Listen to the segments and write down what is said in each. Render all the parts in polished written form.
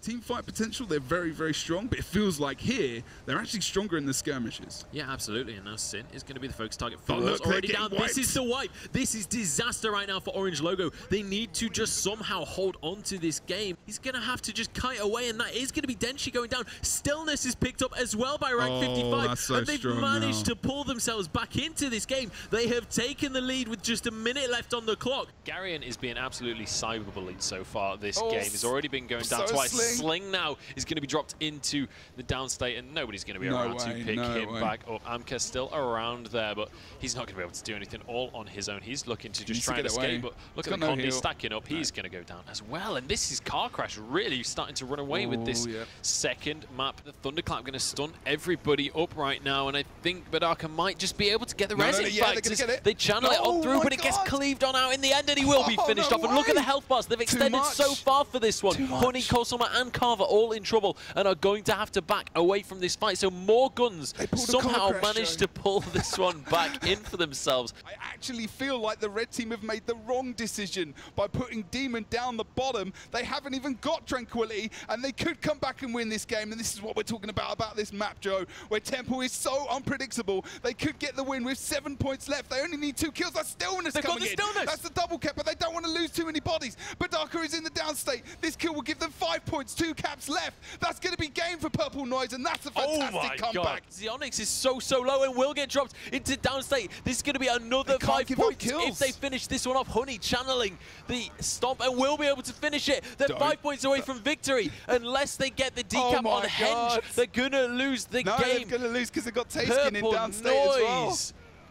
team fight potential. They're very, very strong, but it feels like here they're actually stronger in the skirmishes. Yeah, absolutely. And now Sin is going to be the focus target. Oh, Faov's look, already down. wiped. This is the wipe. This is disaster right now for Orange Logo. They need to just somehow hold on to this game. He's going to have to just kite away, and that is going to be Denshi going down. Stillness is picked up as well by rank 55, that's so and they've strong managed now to pull themselves back into this game. They have taken the lead with just a minute left on the clock. Garion is being absolutely cyberbullied so far this game. He's already been going down twice. Sling now is going to be dropped into the downstate, and nobody's going to be around to pick him back up. Amka's still around there, but he's not going to be able to do anything all on his own. He's looking to just try and escape, but look at the Condi stacking up. He's going to go down as well, and this is Car Crash really starting to run away with this second map. The Thunderclap going to stun everybody up right now, and I think Badaka might just be able to get the res. In fact, they channel it up through, but it gets cleaved on out in the end, and he will be finished off. And look at the health bars. They've extended so far for this one. Honey, Kosama, and Carver all in trouble and are going to have to back away from this fight. So more guns somehow managed to pull this one back in for themselves. I actually feel like the red team have made the wrong decision by putting Demon down the bottom. They haven't even got Tranquility, and they could come back and win this game. And this is what we're talking about this map, Joe, where Temple is so unpredictable. They could get the win with 7 points left. They only need 2 kills. That's Stillness coming in. That's the double cap, but they don't want to lose too many bodies. Badaka is in the downstate. This kill will give them 5 points, 2 caps left. That's going to be game for Purple Noise, and that's a fantastic comeback. Onyx is so low and will get dropped into downstate. This is going to be another 5 points if they finish this one off. Honey channeling the stomp and will be able to finish it. They're 5 points away from victory. Unless they get the decap on Henge, they're going to lose the game. They're going to lose because they've got Tayskin in downstate as well.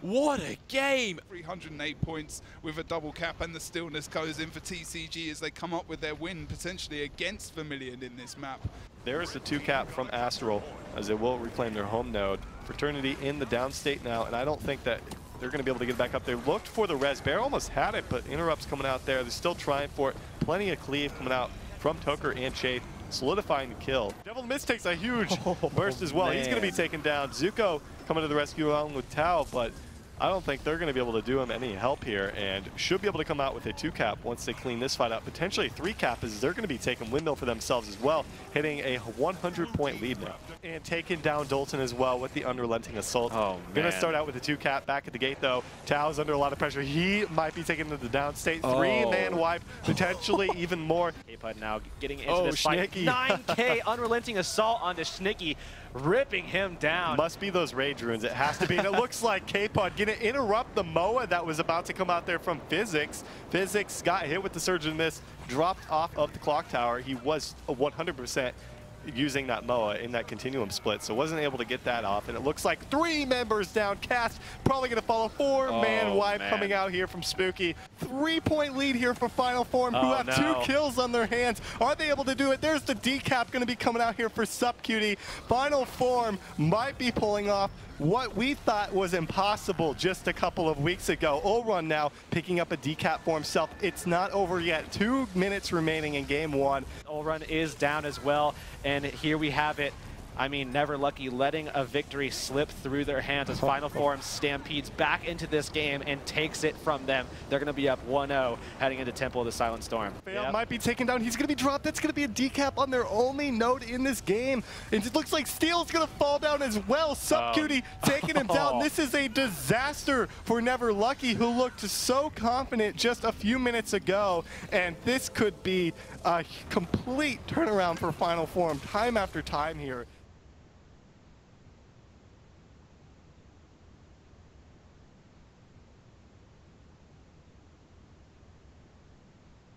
What a game! 308 points with a double cap, and the Stillness goes in for TCG as they come up with their win potentially against Vermilion in this map. There is the 2 cap from Astral as they will reclaim their home node. Fraternity in the downstate now, and I don't think that they're going to be able to get back up. They looked for the res. Bear almost had it, but interrupts coming out there. They're still trying for it. Plenty of cleave coming out from Toker and Chafe, solidifying the kill. Devil Mist takes a huge burst as well. He's going to be taken down. Zuko coming to the rescue along with Tao, but I don't think they're going to be able to do him any help here, and should be able to come out with a 2 cap once they clean this fight up. Potentially a 3 cap, as they're going to be taking Windmill for themselves as well, hitting a 100-point lead now. And taking down Dalton as well with the unrelenting assault. Going to start out with a 2 cap back at the gate though. Tao's under a lot of pressure. He might be taken to the downstate. 3-man wipe, potentially even more. K-Pud now getting into this fight. 9K unrelenting assault onto Schnicky, ripping him down. Must be those rage runes. It has to be. And it looks like K-Pud going to interrupt the MOA that was about to come out there from Physics. Physics got hit with the Surge and Miss, dropped off of the clock tower. He was 100% using that MOA in that continuum split, so wasn't able to get that off. And it looks like 3 members down. Cast probably going to follow. 4-man wipe coming out here from Spooky. 3-point lead here for Final Form, who have 2 kills on their hands. Are they able to do it? There's the decap going to be coming out here for Sup Cutie. Final Form might be pulling off what we thought was impossible just a couple of weeks ago. Ulrun now picking up a decap for himself. It's not over yet. 2 minutes remaining in game 1. Ulrun is down as well, and here we have it. I mean, Never Lucky letting a victory slip through their hands as Final Form stampedes back into this game and takes it from them. They're going to be up 1-0 heading into Temple of the Silent Storm. Faov might be taken down. He's going to be dropped. That's going to be a decap on their only node in this game. And it looks like Steel's going to fall down as well. Sup Cutie taking him down. This is a disaster for Never Lucky, who looked so confident just a few minutes ago. And this could be a complete turnaround for Final Form time after time here.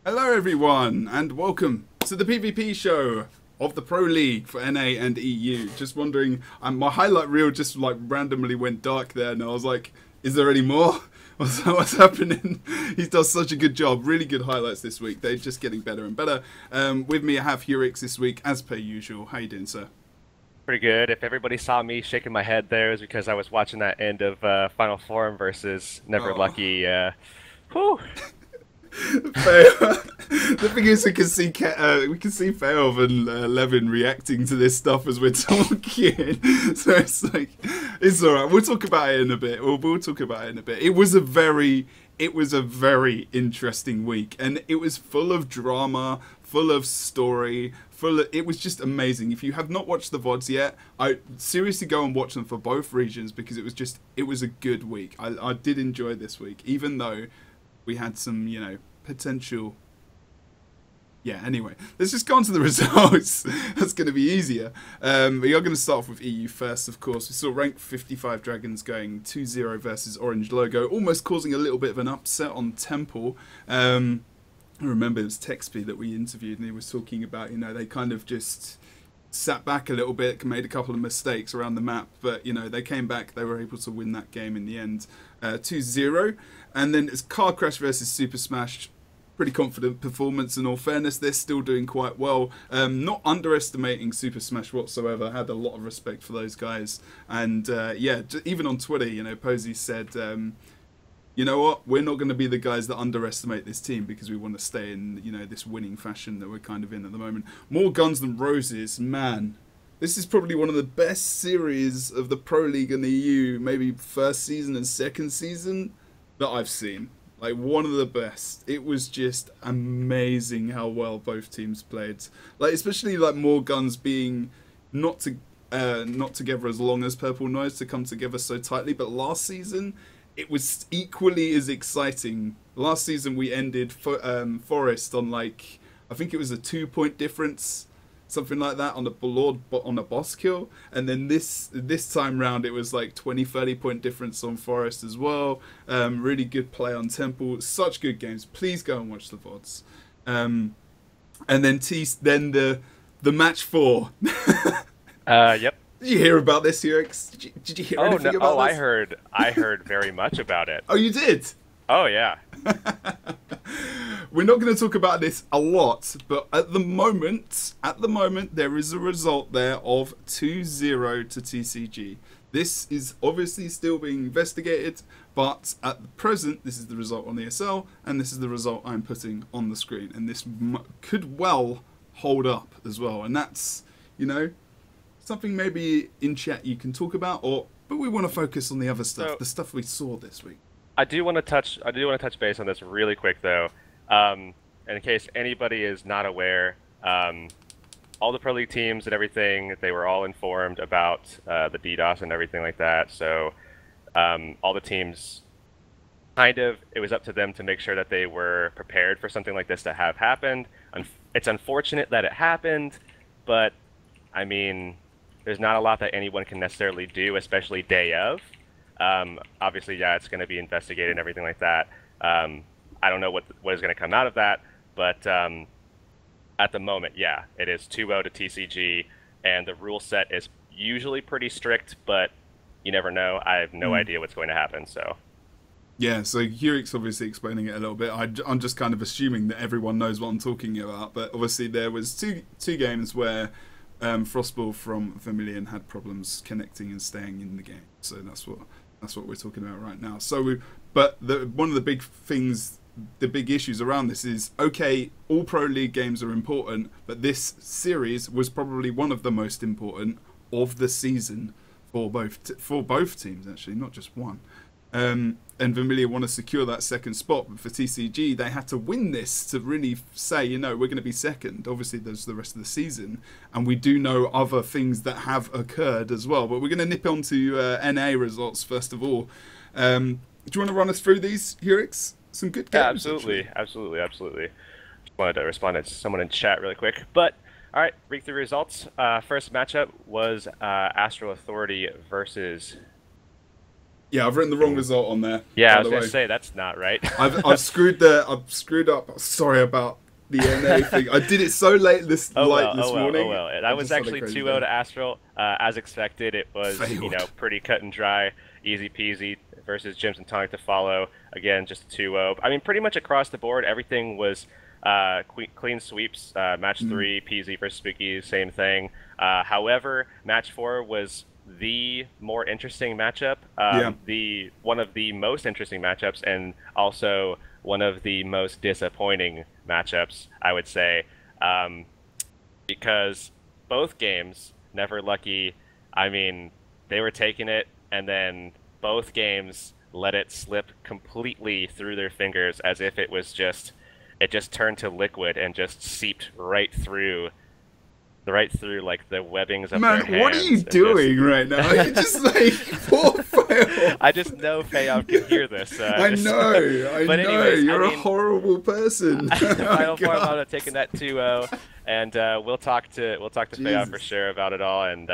Hello everyone, and welcome to the PvP show of the Pro League for NA and EU. Just wondering, my highlight reel just like randomly went dark there, and I was like, is there any more? What's happening? He does such a good job. Really good highlights this week. They're just getting better and better. With me I have Heurix this week, as per usual. How you doing, sir? Pretty good. If everybody saw me shaking my head there, it was because I was watching that end of Final Form versus Never Lucky. Whew. The thing is, we can see Faov and Levin reacting to this stuff as we're talking. So it's like, it's all right. We'll talk about it in a bit. We'll talk about it in a bit. It was a very it was a very interesting week, and it was full of drama, full of story, it was just amazing. If you have not watched the VODs yet, I seriously go and watch them for both regions, because it was a good week. I did enjoy this week, even though we had some, you know, potential. Yeah, anyway, let's just go on to the results. That's going to be easier. We are going to start off with EU first, of course. We saw rank 55 Dragons going 2-0 versus Orange Logo, almost causing a little bit of an upset on Temple. I remember it was Texby that we interviewed, and he was talking about, you know, they kind of just sat back a little bit, made a couple of mistakes around the map, but, you know, they came back, they were able to win that game in the end, 2-0. And then it's Car Crash versus Super Smash. Pretty confident performance, in all fairness. They're still doing quite well. Not underestimating Super Smash whatsoever. Had a lot of respect for those guys. And yeah, even on Twitter, you know, Posey said, you know what, we're not going to be the guys that underestimate this team, because we want to stay in, you know, this winning fashion that we're kind of in at the moment. More Guns Than Roses, man. This is probably one of the best series of the Pro League in the EU, maybe first season and second season, that I've seen. Like, one of the best. It was just amazing how well both teams played. Like, especially like More Guns being not together as long as Purple Noise to come together so tightly. But last season, it was equally as exciting. Last season we ended Forest on, like, I think it was a 2-point difference, something like that, on a boss kill. And then this time round it was like 20-30 point difference on Forest as well. Really good play on Temple. Such good games. Please go and watch the VODs. And then the match 4. Yep. Did you hear about this, Heurix? Did you hear anything about this? I heard very much about it. Oh, you did? Oh, yeah. We're not going to talk about this a lot, but at the moment, there is a result there of 2-0 to TCG. This is obviously still being investigated, but at the present, this is the result on the SL, and this is the result I'm putting on the screen. And this could well hold up as well. And that's, you know, something maybe in chat you can talk about, but we want to focus on the other stuff, the stuff we saw this week. I do want to touch base on this really quick, though. In case anybody is not aware, all the Pro League teams and everything, they were all informed about the DDoS and everything like that. So all the teams, it was up to them to make sure that they were prepared for something like this to have happened. It's unfortunate that it happened, but I mean, there's not a lot that anyone can necessarily do, especially day of. Obviously, yeah, it's going to be investigated and everything like that. I don't know what is going to come out of that, but at the moment, yeah, it is 2-0 to TCG, and the rule set is usually pretty strict, but you never know. I have no idea what's going to happen, so. Yeah, so Heurix obviously explaining it a little bit. I'm just kind of assuming that everyone knows what I'm talking about, but obviously there was two games where Frostball from Vermilion had problems connecting and staying in the game, so that's what we're talking about right now. So one of the big things, the big issues around this is, okay, all Pro League games are important, but this series was probably one of the most important of the season for both teams, actually, not just one. And Vermilion want to secure that second spot, but for TCG, they had to win this to really say, you know, we're going to be second. Obviously, there's the rest of the season, and we do know other things that have occurred as well. But we're going to nip on to NA results first of all. Do you want to run us through these, Heurix? Some good games. Yeah, absolutely. Just wanted to respond to someone in chat really quick. But, all right, read through results. First matchup was Astral Authority versus... Yeah, I've written the wrong result on there. Yeah, I was going to say, that's not right. I've screwed up. Sorry about the NA thing. I did it so late this morning. That was actually 2-0 to Astral. As expected, it was pretty cut and dry, easy peasy versus Gyms and Tonic to follow. Again, just 2-0. I mean, pretty much across the board, everything was clean sweeps. Match 3, PZ versus Spooky, same thing. However, match 4 was the more interesting matchup, one of the most interesting matchups, and also one of the most disappointing matchups, I would say, because both games, Never Lucky, I mean, they were taking it, and then both games let it slip completely through their fingers as if it was just, it just turned to liquid and just seeped right through like the webbings of their hands. Man, what are you doing right now? You're just like, poor Faov. I just know Faov can hear this. I know. Anyways, you're a horrible person. Final form, I'm taking that 2-0, and we'll talk to Faov for sure about it all, and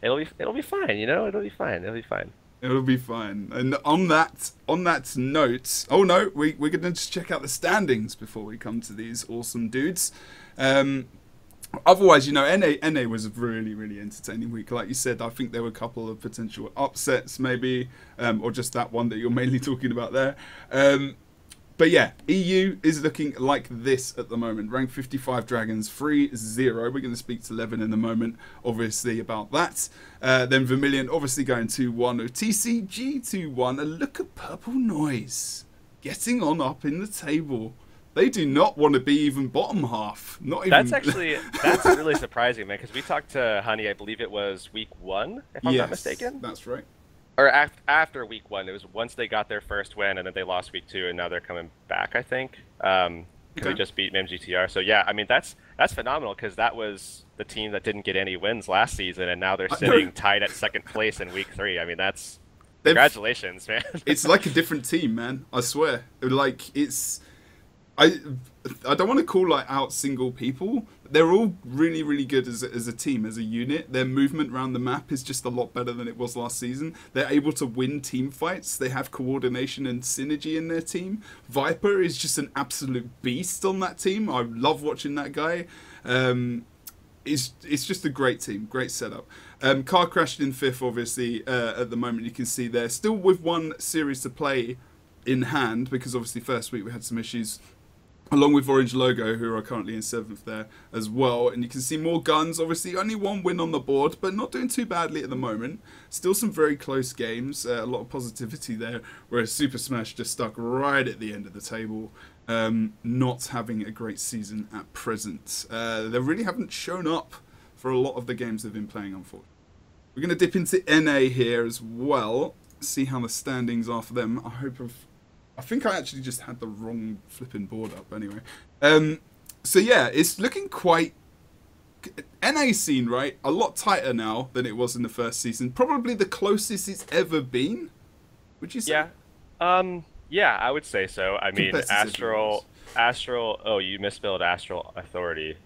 it'll be fine. You know, it'll be fine. It'll be fine. It'll be fine. And on that note, oh no, we're gonna just check out the standings before we come to these awesome dudes. Otherwise, you know, NA was a really, really entertaining week. Like you said, I think there were a couple of potential upsets, maybe, or just that one that you're mainly talking about there. But yeah, EU is looking like this at the moment. Rank 55 Dragons 3-0. We're going to speak to Levin in a moment, obviously, about that. Then Vermilion obviously going 2-1. TCG 2-1. A look at Purple Noise getting on up in the table. They do not want to be even bottom half. Not even. That's really surprising, man. Because we talked to Honey, I believe it was week 1, if I'm not mistaken. That's right. Or after week 1, it was once they got their first win, and then they lost week 2, and now they're coming back. I think. They just beat MGTR. So yeah, I mean that's phenomenal because that was the team that didn't get any wins last season, and now they're sitting tied at 2nd place in week 3. I mean congratulations, man. It's like a different team, man. I swear. Like it's. I don't want to call like out single people. They're all really, really good as a team, as a unit. Their movement around the map is just a lot better than it was last season. They're able to win team fights. They have coordination and synergy in their team. Viper is just an absolute beast on that team. I love watching that guy. It's just a great team, great setup. Car crashed in 5th, obviously, at the moment. You can see they're still with one series to play in hand because obviously first week we had some issues. Along with Orange Logo, who are currently in 7th there as well. And you can see more guns. Obviously, only one win on the board, but not doing too badly at the moment. Still some very close games. A lot of positivity there, whereas Super Smash just stuck right at the end of the table. Not having a great season at present. They really haven't shown up for a lot of the games they've been playing, unfortunately. We're going to dip into NA here as well. See how the standings are for them. I think I actually just had the wrong flipping board up anyway. So yeah, it's looking quite... NA scene, right? A lot tighter now than it was in the first season. Probably the closest it's ever been, would you say? Yeah. Yeah, I would say so. I mean, Astral... Oh, you misspelled Astral Authority.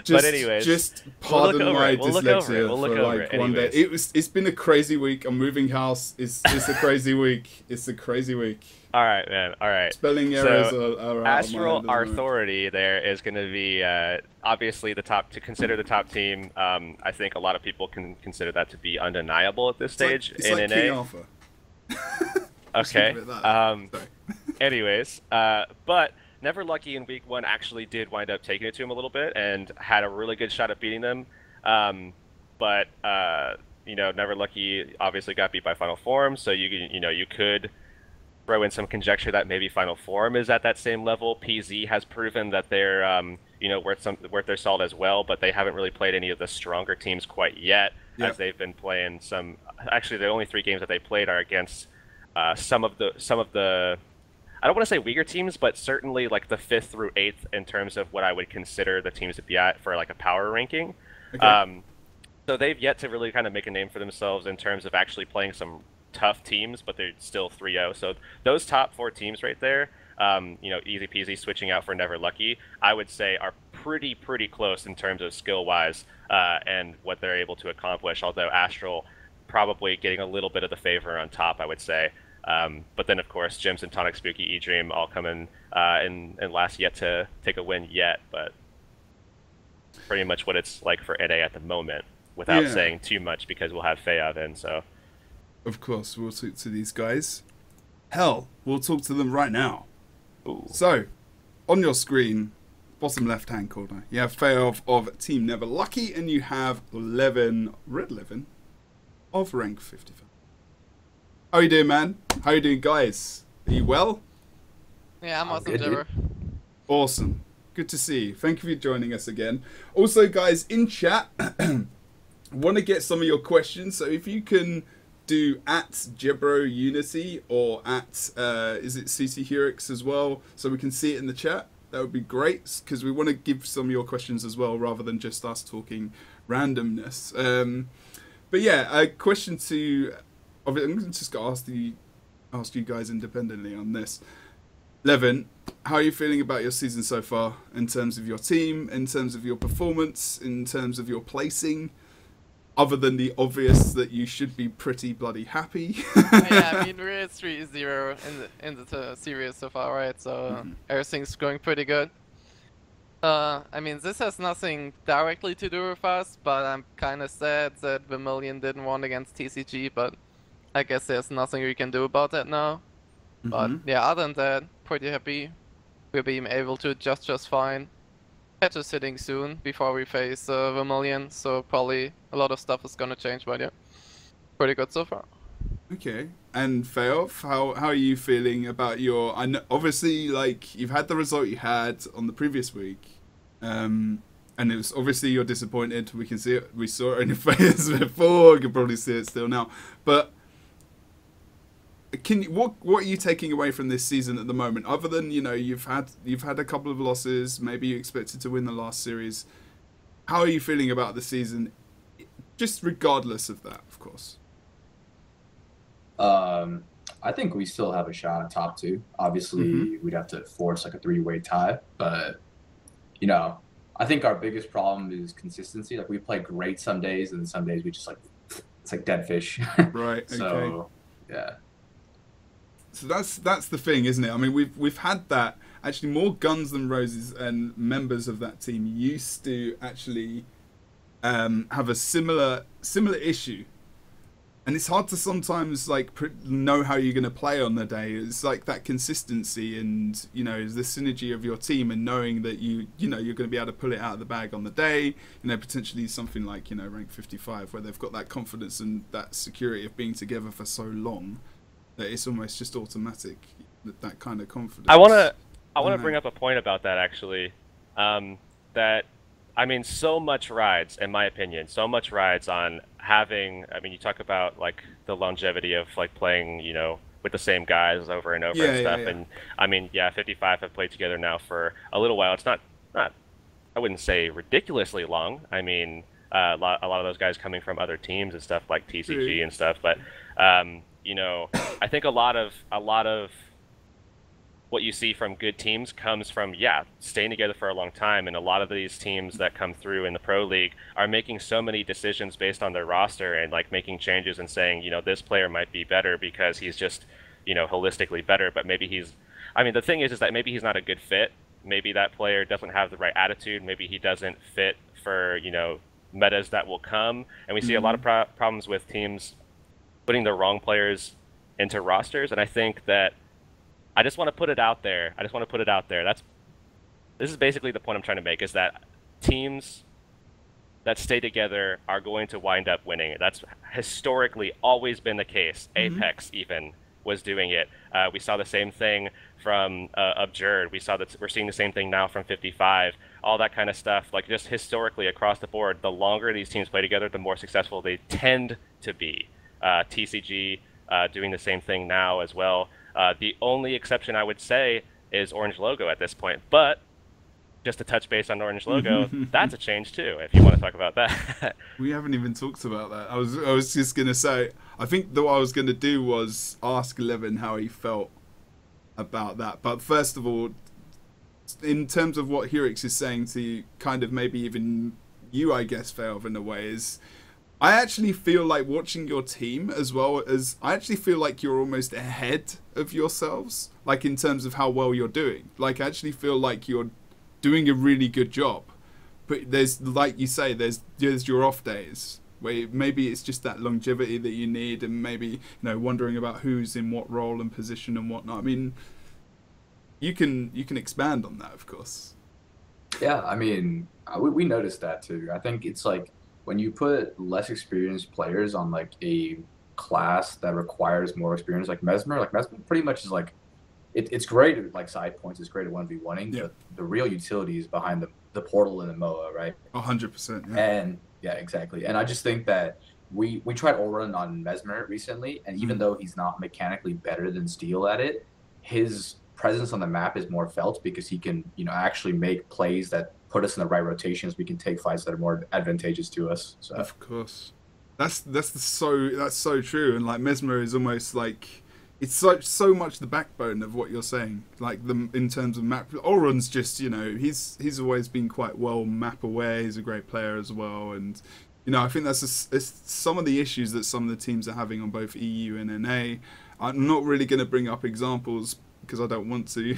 But anyways, just pardon my dyslexia for like one day. It's been a crazy week. I'm moving house. It's a crazy week. It's a crazy week. All right, man. All right. Spelling errors are Astral Authority there is going to be obviously the top, to consider the top team. I think a lot of people can consider that to be undeniable at this stage it's in like NA. King Alpha. Okay. Anyways, but Never Lucky in week 1 actually did wind up taking it to him a little bit and had a really good shot at beating them. But you know, Never Lucky obviously got beat by Final Form, so you could throw in some conjecture that maybe Final Form is at that same level. PZ has proven that they're worth their salt as well, but they haven't really played any of the stronger teams quite yet, as they've been playing some. Actually, the only 3 games that they played are against some of the. I don't want to say weaker teams, but certainly like the 5th through 8th in terms of what I would consider the teams to be at for like a power ranking. Okay. So they've yet to really kind of make a name for themselves in terms of actually playing some tough teams, but they're still 3-0. So those top 4 teams right there, easy peasy switching out for Never Lucky, I would say are pretty close in terms of skill-wise and what they're able to accomplish, although Astral probably getting a little bit of the favor on top, I would say. But then, of course, Jims and Tonic, Spooky, E-Dream all coming and last yet to take a win yet, but pretty much what it's like for NA at the moment, without saying too much, because we'll have Faov in, so... Of course, we'll talk to these guys. Hell, we'll talk to them right now. Ooh. So, on your screen, bottom left-hand corner, you have Faov of Team Never Lucky, and you have Levin, Red Levin, of rank 55. How you doing, man? How you doing, guys? Are you well? Yeah, I'm awesome, Jebro. Awesome. Good to see you. Thank you for joining us again. Also, guys, in chat, want to get some of your questions, so if you can do at Jebro Unity or at is it CC Heurix as well, so we can see it in the chat? That would be great, because we want to give some of your questions as well, rather than just us talking randomness. But yeah, a question to, I'm just going to ask you guys independently on this. Levin, how are you feeling about your season so far, in terms of your team, in terms of your performance, in terms of your placing, other than the obvious that you should be pretty bloody happy? Yeah, I mean, we're at 3-0 in the series so far, right? So everything's going pretty good. I mean, this has nothing directly to do with us, but I'm kind of sad that Vermilion didn't win against TCG, but I guess there's nothing we can do about that now. But yeah, other than that, pretty happy. We'll be able to adjust just fine. Patch is hitting soon before we face Vermilion, so probably a lot of stuff is gonna change, but yeah, pretty good so far. Okay, and Faov, how are you feeling about your? I know, obviously, like, you've had the result you had on the previous week, and it was obviously you're disappointed. We can see it. We saw it in your face before. You can probably see it still now. But what are you taking away from this season at the moment? Other than, you know, you've had a couple of losses. Maybe you expected to win the last series. How are you feeling about the season? Just regardless of that, of course. I think we still have a shot at top 2. Obviously, we'd have to force like a 3-way tie, but you know, I think our biggest problem is consistency. Like, we play great some days, and some days we just, like, it's like dead fish. Right. So, okay. Yeah. So that's the thing, isn't it? I mean, we've had that. Actually, more Guns N' Roses and members of that team used to actually have a similar issue. And it's hard to sometimes, like, know how you're going to play on the day. It's like that consistency and, you know, the synergy of your team, and knowing that you know, you're going to be able to pull it out of the bag on the day. You know, potentially something like, you know, rank 55, where they've got that confidence and that security of being together for so long that it's almost just automatic, that kind of confidence. I want to bring up a point about that, actually. That, I mean, so much rides, in my opinion, so much rides on having, I mean, you talk about, like, the longevity of, like, playing, you know, with the same guys over and over and stuff. Yeah. And, I mean, yeah, 55 have played together now for a little while. It's not I wouldn't say ridiculously long. I mean, a lot of those guys coming from other teams and stuff, like TCG and stuff. But, you know, I think a lot of what you see from good teams comes from, yeah, staying together for a long time. And a lot of these teams that come through in the Pro League are making so many decisions based on their roster, and, like, making changes and saying, you know, this player might be better because he's just, you know, holistically better, but maybe he's, I mean, the thing is that maybe he's not a good fit. Maybe that player doesn't have the right attitude. Maybe he doesn't fit for, you know, metas that will come. And we see a lot of problems with teams putting the wrong players into rosters. And I think that, I just want to put it out there. This is basically the point I'm trying to make, is that teams that stay together are going to wind up winning. That's historically always been the case. Apex even was doing it. We saw the same thing from Absurd. We're seeing the same thing now from 55. All that kind of stuff, like, just historically across the board, the longer these teams play together, the more successful they tend to be. TCG doing the same thing now as well. The only exception I would say is Orange Logo at this point, but just to touch base on Orange Logo, that's a change too, if you want to talk about that. We haven't even talked about that. I was just going to say, I think that what I was going to do was ask Levin how he felt about that. But first of all, in terms of what Heurix is saying to kind of maybe even you, I guess, Faov, in a way, is I actually feel like watching your team, as well as I actually feel like you're almost ahead of yourselves, like, in terms of how well you're doing. Like, I actually feel like you're doing a really good job. But there's, like you say, there's your off days where maybe it's just that longevity that you need, and maybe, you know, wondering about who's in what role and position and whatnot. I mean, you can expand on that, of course. Yeah, I mean, we noticed that too. I think it's like, when you put less experienced players on, like, a class that requires more experience, like Mesmer pretty much is like, it's great at, like, side points, it's great at 1v1ing, but the real utility is behind the portal and the MOA, right? 100%. Yeah. And yeah, exactly. And I just think that we tried all run on Mesmer recently, and even though he's not mechanically better than Steel at it, his presence on the map is more felt because he can, actually make plays that put us in the right rotations. We can take fights that are more advantageous to us. So. Of course, that's so true. And like Mesmer is almost like it's so much the backbone of what you're saying. Like in terms of map, Oron's just he's always been quite well map aware. He's a great player as well, and I think it's some of the issues that some of the teams are having on both EU and NA. I'm not really going to bring up examples because I don't want to,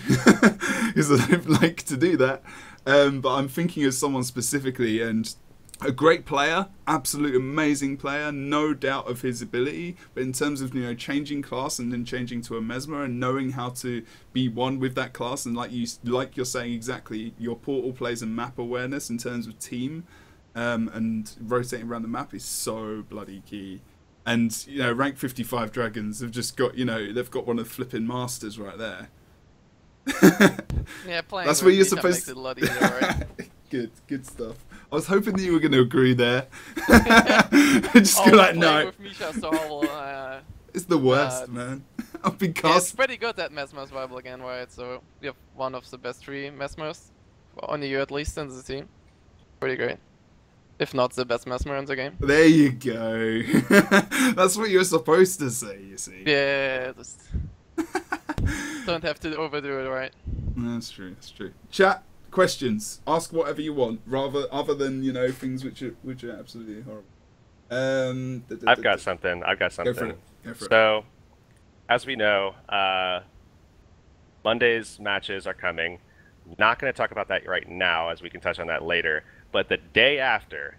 because I don't like to do that. But I'm thinking of someone specifically, and a great player, absolute amazing player, no doubt of his ability. But in terms of changing class and then changing to a Mesmer and knowing how to be one with that class, and like you're saying exactly, your portal plays and map awareness in terms of team, and rotating around the map is so bloody key. And rank 55 Dragons have just got they've got one of the flipping masters right there. Yeah, playing. That's where you're supposed to. A lot easier, right? Good stuff. I was hoping that you were going to agree there. Just go like no. With Misha Sorrel, it's the worst, man. I've been cast. Yeah, it's pretty good at Mesmer survival again, right? So we have one of the best 3 Mesmers on the EU at least in the team. Pretty great. If not the best Mesmer in the game. There you go. That's what you're supposed to say, you see. Yeah, just don't have to overdo it, right? That's true, that's true. Chat, questions. Ask whatever you want, rather other than, things which are absolutely horrible. I've got something. Go for it. So, as we know, Monday's matches are coming. Not going to talk about that right now, as we can touch on that later. But the day after,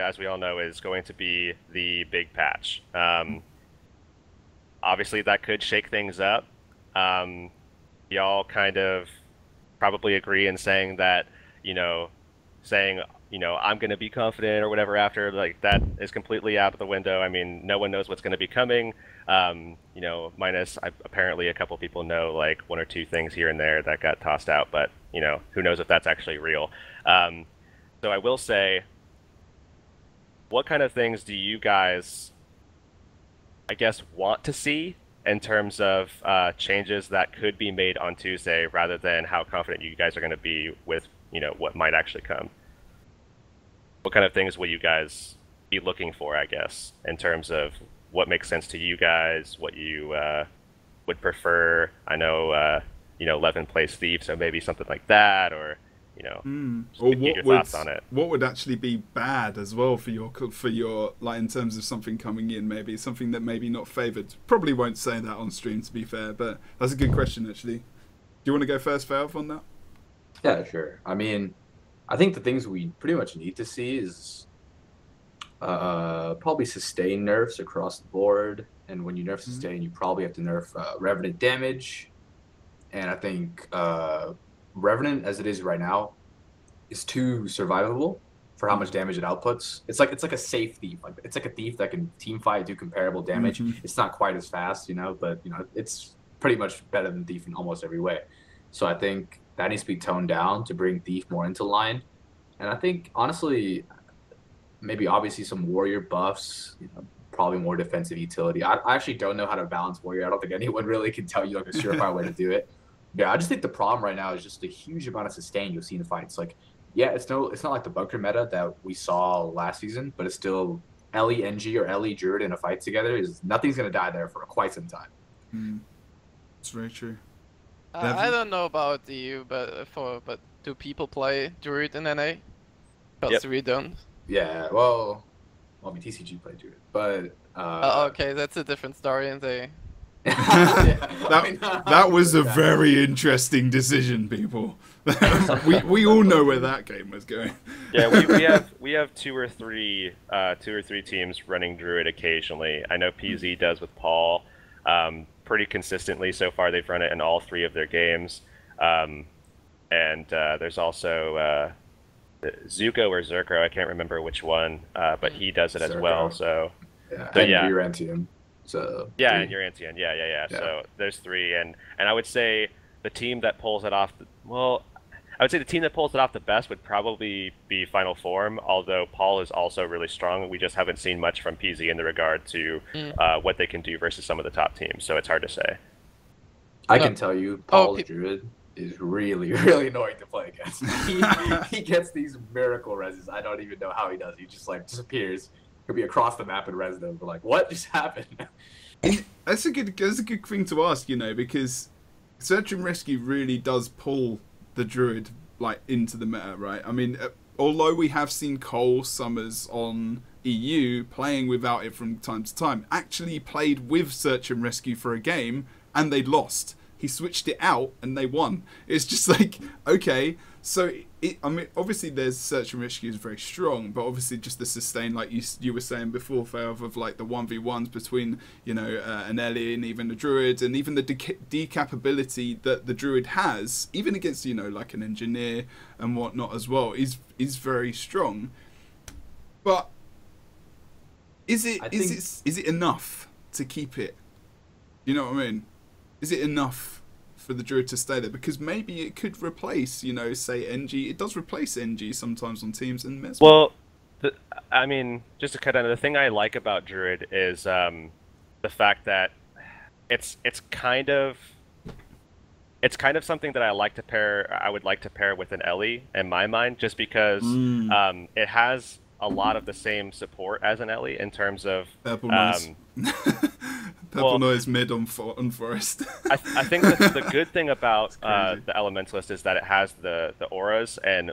as we all know, is going to be the big patch. Obviously, that could shake things up. Y'all kind of probably agree in saying that, I'm going to be confident or whatever after, like, that is completely out of the window. I mean, no one knows what's going to be coming. Minus apparently a couple people know like 1 or 2 things here and there that got tossed out, but who knows if that's actually real. So I will say, what kind of things do you guys, I guess, want to see in terms of changes that could be made on Tuesday, rather than how confident you guys are going to be with, what might actually come? What kind of things will you guys be looking for, I guess, in terms of what makes sense to you guys, what you would prefer? I know, Levin plays Thief, so maybe something like that, or or get your thoughts on it. What would actually be bad as well for your like, in terms of something coming in, maybe something that maybe not favoured? Probably won't say that on stream, to be fair, but that's a good question actually. Do you want to go first, Faov, on that? Yeah, sure. I mean, I think the things we pretty much need to see is probably sustain nerfs across the board, and when you nerf sustain, you probably have to nerf Revenant damage, and I think Revenant, as it is right now, is too survivable for how much damage it outputs. It's like a safe thief. Like, it's like a thief that can team fight, do comparable damage. It's not quite as fast, but it's pretty much better than Thief in almost every way. So I think that needs to be toned down to bring Thief more into line. And I think honestly, maybe obviously some Warrior buffs, probably more defensive utility. I actually don't know how to balance Warrior. I don't think anyone really can tell you like a surefire way to do it. Yeah, I just think the problem right now is just the huge amount of sustain you'll see in fights. Like, yeah, it's not like the bunker meta that we saw last season, but it's still Ellie NG or Ellie Druid in a fight together. Nothing's gonna die there for quite some time. It's very true. I don't know about the EU, but do people play Druid in NA? Because we don't. Yeah, well, TCG played Druid, but okay, that's a different story, and they. That was a very interesting decision, people. we all know where that game was going. Yeah, we have two or three teams running Druid occasionally. I know PZ does with Paul pretty consistently. So far, they've run it in all 3 of their games. And there's also Zuko or Zerko, I can't remember which one, but he does it as well. So yeah, and Urantium. So yeah, and Urantium, yeah. So there's 3, and I would say the team that pulls it off. Well, I would say the team that pulls it off the best would probably be Final Form, although Paul is also really strong. We just haven't seen much from PZ in the regard to what they can do versus some of the top teams, so it's hard to say. I can tell you, Paul's Druid is really, really annoying to play against. He gets these miracle reses. I don't even know how he does. He just like disappears. He'll be across the map and res them. We're like, what just happened? That's a good thing to ask, you know, because Search and Rescue really does pull the Druid like into the meta, right? I mean, although we have seen Cole Summers on EU playing without it from time to time, actually played with Search and Rescue for a game and they lost. He switched it out and they won. It's just like, okay, so I mean, obviously there's Search and Rescue is very strong, but obviously just the sustain, like you were saying before, Faov, of like the 1v1s between, you know, an Ellie and even the Druid, and even the decap ability that the Druid has, even against, you know, like an Engineer and whatnot as well, is very strong. But is it enough to keep it? You know what I mean? Is it enough for the Druid to stay there? Because maybe it could replace, you know, say NG. It does replace NG sometimes on teams and Mesmer. Well, I mean, just to cut on, the thing I like about Druid is the fact that it's kind of something that I would like to pair with an Ellie in my mind, just because it has a lot of the same support as an Ellie in terms of Purple Noise. Purple Noise mid on Forest. I think the good thing about the Elementalist is that it has the auras, and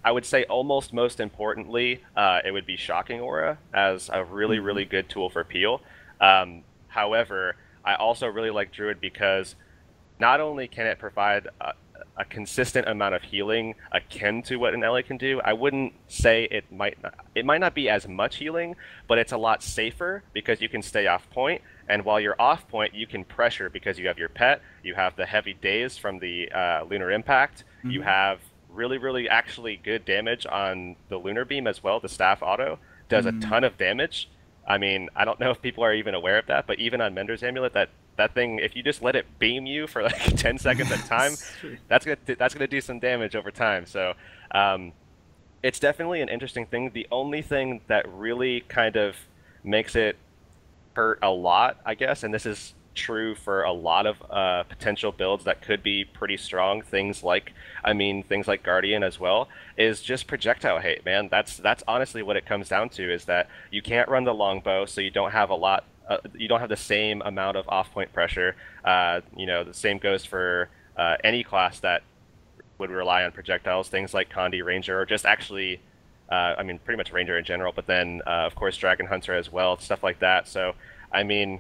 I would say almost most importantly, it would be Shocking Aura as a really, really good tool for peel. However, I also really like Druid because not only can it provide a consistent amount of healing akin to what an Ellie can do. I wouldn't say it might not be as much healing, but it's a lot safer because you can stay off point, and while you're off point you can pressure because you have your pet, you have the heavy daze from the lunar impact, you have really actually good damage on the lunar beam as well. The staff auto does a ton of damage. I mean, I don't know if people are even aware of that, but even on Mender's Amulet, that thing, if you just let it beam you for like 10 seconds at a time, that's gonna do some damage over time. So it's definitely an interesting thing. The only thing that really kind of makes it hurt a lot, I guess, and this is true for a lot of potential builds that could be pretty strong, things like Guardian as well, is just projectile hate, man. That's honestly what it comes down to, is that you can't run the longbow, so you don't have you don't have the same amount of off-point pressure. You know, the same goes for any class that would rely on projectiles, things like Condi, Ranger, or just actually, I mean, pretty much Ranger in general, but then, of course, Dragon Hunter as well, stuff like that. So, I mean,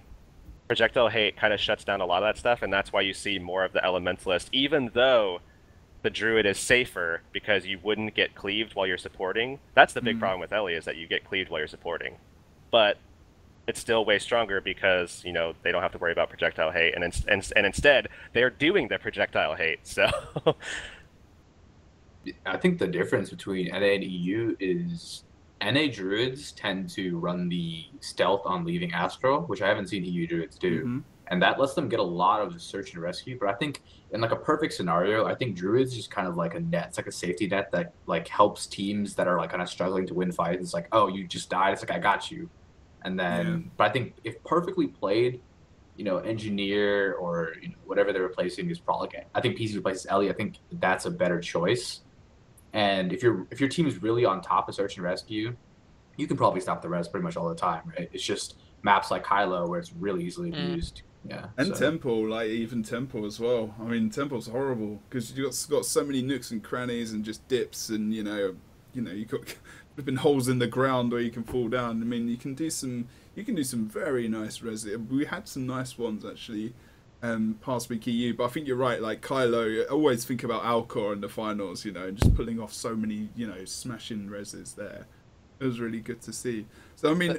projectile hate kind of shuts down a lot of that stuff, and that's why you see more of the Elementalist, even though the Druid is safer because you wouldn't get cleaved while you're supporting. That's the big problem with Ellie, is that you get cleaved while you're supporting. But it's still way stronger because, you know, they don't have to worry about projectile hate, and instead they're doing the projectile hate. So I think the difference between NA and EU is NA Druids tend to run the stealth on leaving Astral, which I haven't seen EU Druids do. And that lets them get a lot of search and rescue. But I think in like a perfect scenario, I think Druids just kind of like a net. It's like a safety net that like helps teams that are like kind of struggling to win fights. It's like, oh, you just died. It's like, I got you. And then, but I think if perfectly played, you know, Engineer or, you know, whatever they're replacing is probably, I think PC replaces Ellie. I think that's a better choice. And if your team is really on top of search and rescue, you can probably stop the res pretty much all the time, right? It's just maps like Kylo where it's really easily abused. Yeah. And Temple, like even Temple as well. I mean, Temple's horrible because you've got so many nooks and crannies and just dips, and you know you've got flipping holes in the ground where you can fall down. I mean, you can do some very nice res. We had some nice ones actually past week EU, but I think you're right. Like Kylo, I always think about Alcor in the finals, you know, and just pulling off so many, you know, smashing reses there. It was really good to see. So I mean,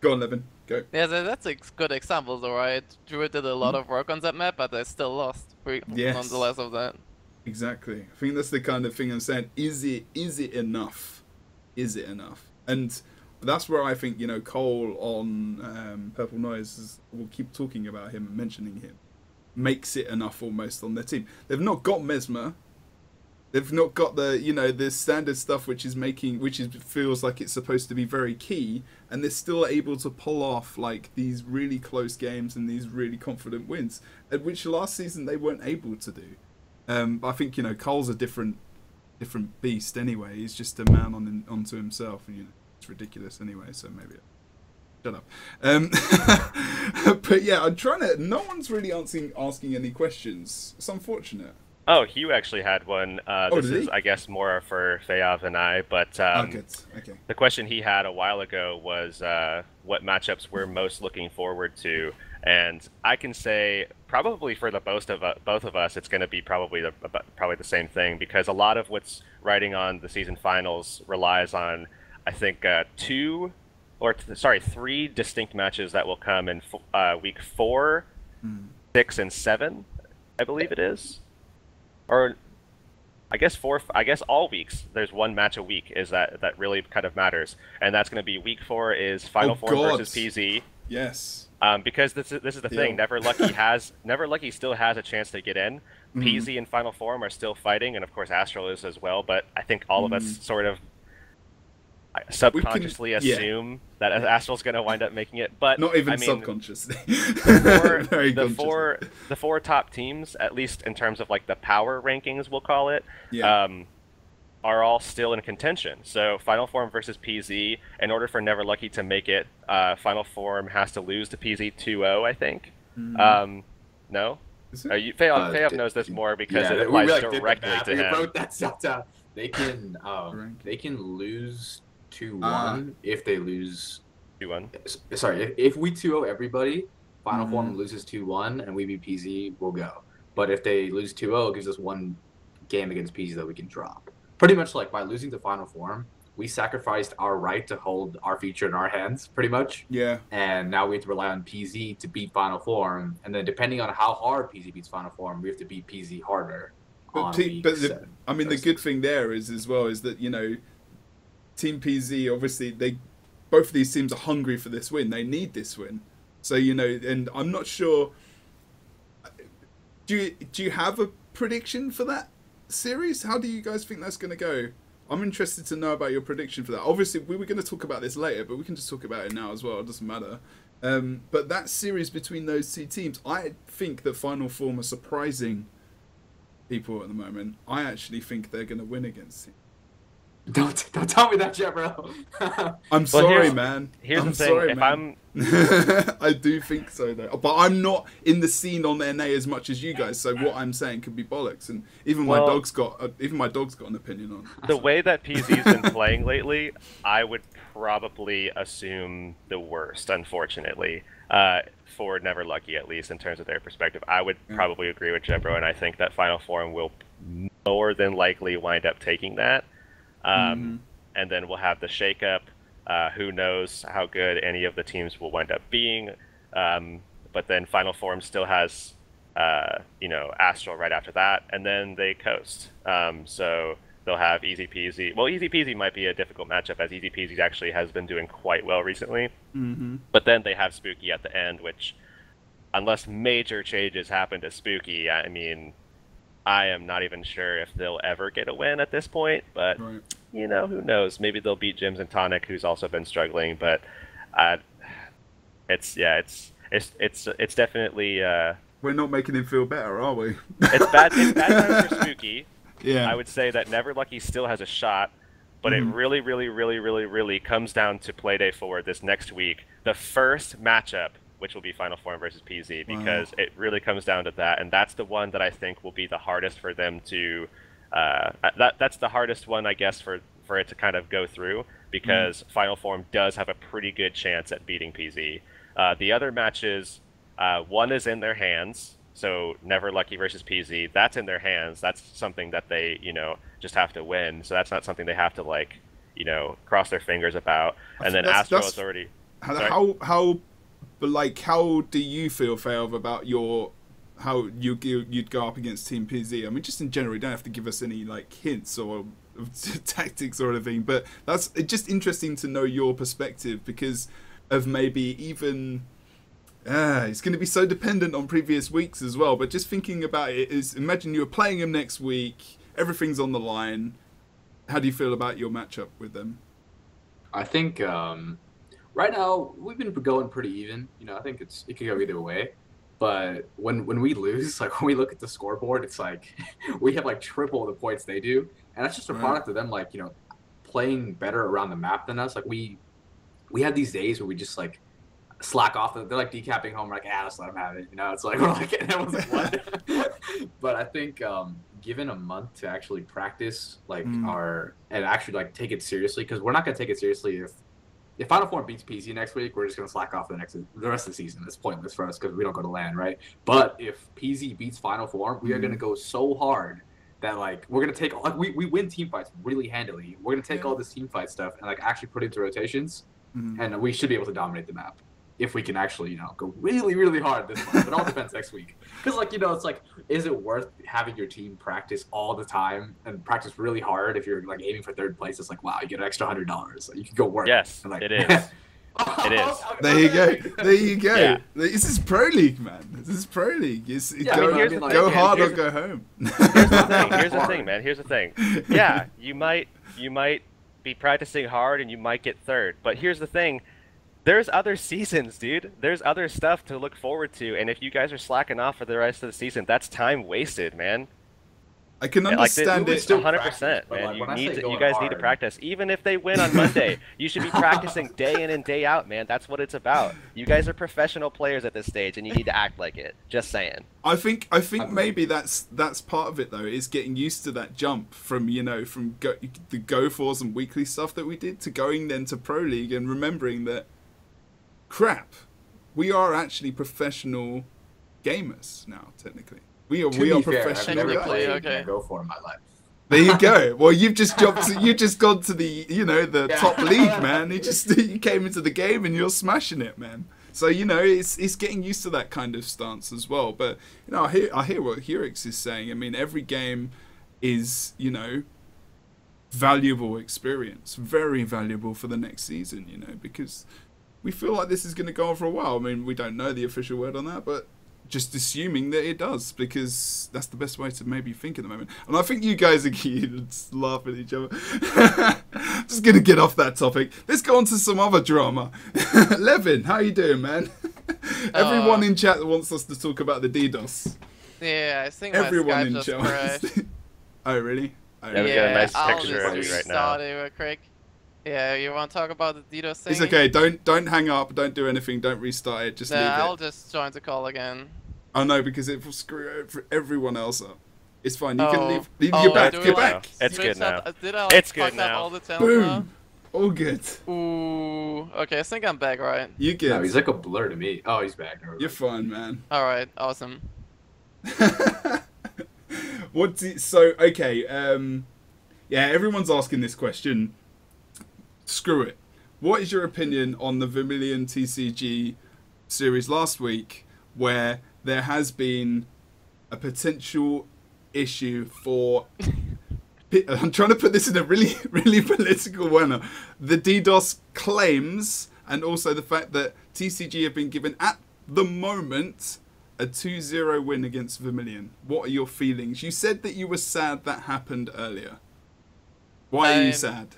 go on, Levin, go. Yeah, that's a good example, though, right? Druid did a lot of work on that map, but they still lost. Nonetheless of that. Exactly. I think that's the kind of thing I'm saying. Is it enough? Is it enough? And that's where I think, you know, Cole on Purple Noise, we'll keep talking about him and mentioning him, makes it enough almost on their team. They've not got Mesmer. They've not got the, you know, the standard stuff which feels like it's supposed to be very key, and they're still able to pull off like these really close games and these really confident wins, which last season they weren't able to do. I think, you know, Cole's a different beast anyway. He's just a man onto himself, and, you know, it's ridiculous anyway. So maybe shut up. But yeah, I'm trying to. No one's really asking any questions. It's unfortunate. Oh, Hugh actually had one. This is, he? I guess, more for Faov and I, but Okay. the question he had a while ago was what matchups we're most looking forward to, and I can say probably for the both of us, it's going to be probably the same thing, because a lot of what's riding on the season finals relies on, I think, 3 distinct matches that will come in week 4, 6, and 7, I believe it is. Or I guess all weeks there's one match a week is that really kind of matters, and that's going to be week 4 is Final Form versus PZ. Yes. Because this is the thing. Never Lucky still has a chance to get in. PZ and Final Form are still fighting, and of course Astral is as well. But I think all of us sort of subconsciously assume that Astral's going to wind up making it, but not even subconsciously. The 4 top teams, at least in terms of like the power rankings, we'll call it, are all still in contention. So Final Form versus PZ, in order for Never Lucky to make it, Final Form has to lose to PZ 2-0, I think. No? Faov knows this more because it applies directly to him. We wrote that stuff down. They can lose 2-1 if they lose 2-1. Sorry, if we 2-0 everybody, Final Form loses 2-1 and we beat PZ, we'll go. But if they lose 2-0, it gives us one game against PZ that we can drop. Pretty much like by losing to Final Form, we sacrificed our right to hold our future in our hands, pretty much. Yeah. And now we have to rely on PZ to beat Final Form, and then depending on how hard PZ beats Final Form, we have to beat PZ harder. The good thing there is that, you know, Team PZ, obviously both of these teams are hungry for this win. They need this win. So, you know, and I'm not sure. Do you have a prediction for that series? How do you guys think that's going to go? I'm interested to know about your prediction for that. Obviously, we were going to talk about this later, but we can just talk about it now as well. It doesn't matter. But that series between those two teams, I think that Final Form are surprising people at the moment. I actually think they're going to win against him. Don't tell me that, Jebro. I'm sorry, man. Here's the thing. I do think so, though. But I'm not in the scene on NA as much as you guys, so what I'm saying could be bollocks. And even my dog's got an opinion on it. The way that PZ's been playing lately, I would probably assume the worst, unfortunately. For Never Lucky, at least in terms of their perspective, I would probably agree with Jebro, and I think that Final Form will more than likely wind up taking that. And then we'll have the shakeup. Who knows how good any of the teams will wind up being. But then Final Form still has, Astral right after that, and then they coast. So they'll have Easy Peasy. Well, Easy Peasy might be a difficult matchup, as Easy Peasy actually has been doing quite well recently. But then they have Spooky at the end, which, unless major changes happen to Spooky, I mean, I am not even sure if they'll ever get a win at this point, but you know, who knows? Maybe they'll beat Jims and Tonic, who's also been struggling. But it's definitely. We're not making him feel better, are we? It's bad times for Spooky. Yeah. I would say that Never Lucky still has a shot, but it really, really, really, really, really comes down to Playday 4 this next week. The first matchup, which will be Final Form versus PZ, because it really comes down to that, and that's the one that I think will be the hardest for them to. That's the hardest one, I guess, for it to kind of go through, because Final Form does have a pretty good chance at beating PZ. The other matches, one is in their hands, so Never Lucky versus PZ, that's in their hands. That's something that they, just have to win. So that's not something they have to cross their fingers about. And then Astro is already. How do you feel, Faov, about how you'd go up against Team PZ? I mean, just in general, you don't have to give us any hints or tactics or anything, but it's just interesting to know your perspective, because of maybe even it's going to be so dependent on previous weeks as well. But just thinking about it is, imagine you're playing them next week everything's on the line. How do you feel about your matchup with them? I think right now we've been going pretty even. You know, I think it could go either way. But when we lose, like when we look at the scoreboard, it's like we have like triple the points they do, and that's just a product of them like, you know, playing better around the map than us. Like we have these days where we just like slack off. They're like decapping home. We're like, let's let them have it. You know, it's like we're like, and everyone's like, what? But I think given a month to actually practice like and actually like take it seriously, because we're not gonna take it seriously if Final Form beats PZ next week. We're just gonna slack off the rest of the season. It's pointless for us because we don't go to LAN, right? But if PZ beats Final Form, we are gonna go so hard that like we're gonna take like we win team fights really handily. We're gonna take all this team fight stuff and like actually put it into rotations, and we should be able to dominate the map if we can actually, you know, go really, really hard this month. It all depends next week. Because, like, you know, it's like, is it worth having your team practice all the time and practice really hard if you're, like, aiming for third place? It's like, wow, you get an extra $100. Like, you can go work. Yes, like, it is. It is. There you go. There you go. Yeah. This is Pro League, man. This is Pro League. Go hard or go home. Here's the thing, man. Here's the thing. Yeah, you might be practicing hard and you might get third. But here's the thing. There's other seasons, dude. There's other stuff to look forward to, and if you guys are slacking off for the rest of the season, that's time wasted, man. I can understand it. 100%, man. You guys need to practice. Even if they win on Monday, you should be practicing day in and day out, man. That's what it's about. You guys are professional players at this stage, and you need to act like it. Just saying. I think maybe that's part of it though, is getting used to that jump from, you know, from the Go4s and weekly stuff that we did to going then to Pro League and remembering that, crap, we are actually professional gamers now. Technically, we are professional guys. Okay. Go for in my life. There you go. Well, you've just gone to the, you know, the top league, man. You came into the game and you're smashing it, man. So, you know, it's getting used to that kind of stance as well. But, you know, I hear what Heurix is saying. I mean, every game is, you know, valuable experience, very valuable for the next season, you know, because we feel like this is going to go on for a while. I mean, we don't know the official word on that, but just assuming that it does, because that's the best way to maybe think at the moment. And I think you guys are just laughing at each other. Just going to get off that topic. Let's go on to some other drama. Levin, how you doing, man? Everyone in chat wants us to talk about the DDoS. Yeah, I think everyone my Skype just crashed. Oh, really? Oh, yeah, we got a nice picture I'll of you just right now. restart it real quick. Yeah, you want to talk about the DDoS thing? It's okay. Don't hang up. Don't do anything. Don't restart it. Just leave it. I'll just join the call again. Oh no, because it will screw everyone else up. It's fine. You can leave. You're back. You're back. It's good now. Did I it's good now. All the Boom. now? All good. Ooh. Okay, I think I'm back, right? You good? No, he's like a blur to me. Oh, he's back. You're fine, man. All right. Awesome. Okay. Yeah, everyone's asking this question. Screw it. What is your opinion on the Vermilion TCG series last week, where there has been a potential issue for... I'm trying to put this in a really, really political manner. The DDoS claims, and also the fact that TCG have been given, at the moment, a 2-0 win against Vermilion. What are your feelings? You said that you were sad that happened earlier. Why are you sad?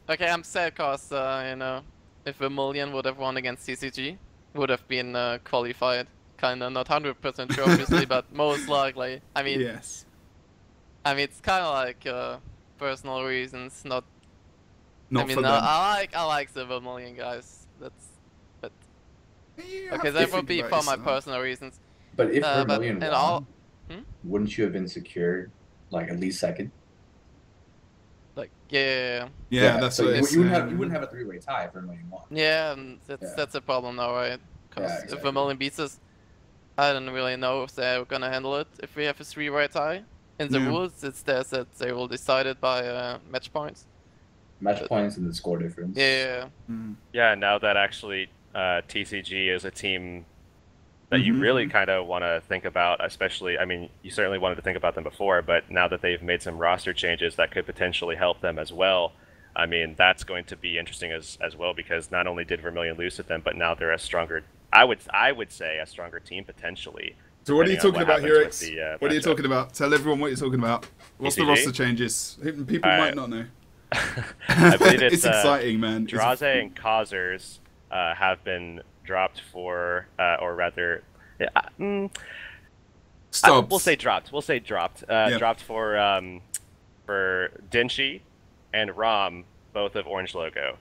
Okay, I'm sad because, you know, if Vermilion would have won against TCG, would have been qualified. Kinda, not 100% sure, obviously, but most likely. I mean, yes. I mean, it's kind of like personal reasons, not. Not I mean, for them. I like the Vermilion guys. But okay, that would be for my personal reasons. But if Vermilion won, wouldn't you have been secured, like at least second? Like yeah. Yeah, that's so what you wouldn't have a three-way tie if Vermilion won. Yeah, and that's a problem now, right? Because exactly. If Vermilion beats us, I don't really know if they're gonna handle it. If we have a three-way tie, in the rules it says that they will decide it by match points. Match points and the score difference. Yeah. Yeah, now that actually TCG is a team that you really kind of want to think about, especially, I mean, you certainly wanted to think about them before, but now that they've made some roster changes that could potentially help them as well, I mean, that's going to be interesting as well, because not only did Vermilion lose to them, but now they're a stronger, I would say a stronger team potentially So what are you talking about, Heurix? What are you matchup. talking about? Tell everyone what you're talking about. What's the roster changes? People might not know. I believe it's exciting, man. Draze and Causers have been dropped for, or rather, we'll say dropped. We'll say dropped. Dropped for Denshi and Rom, both of Orange Logo.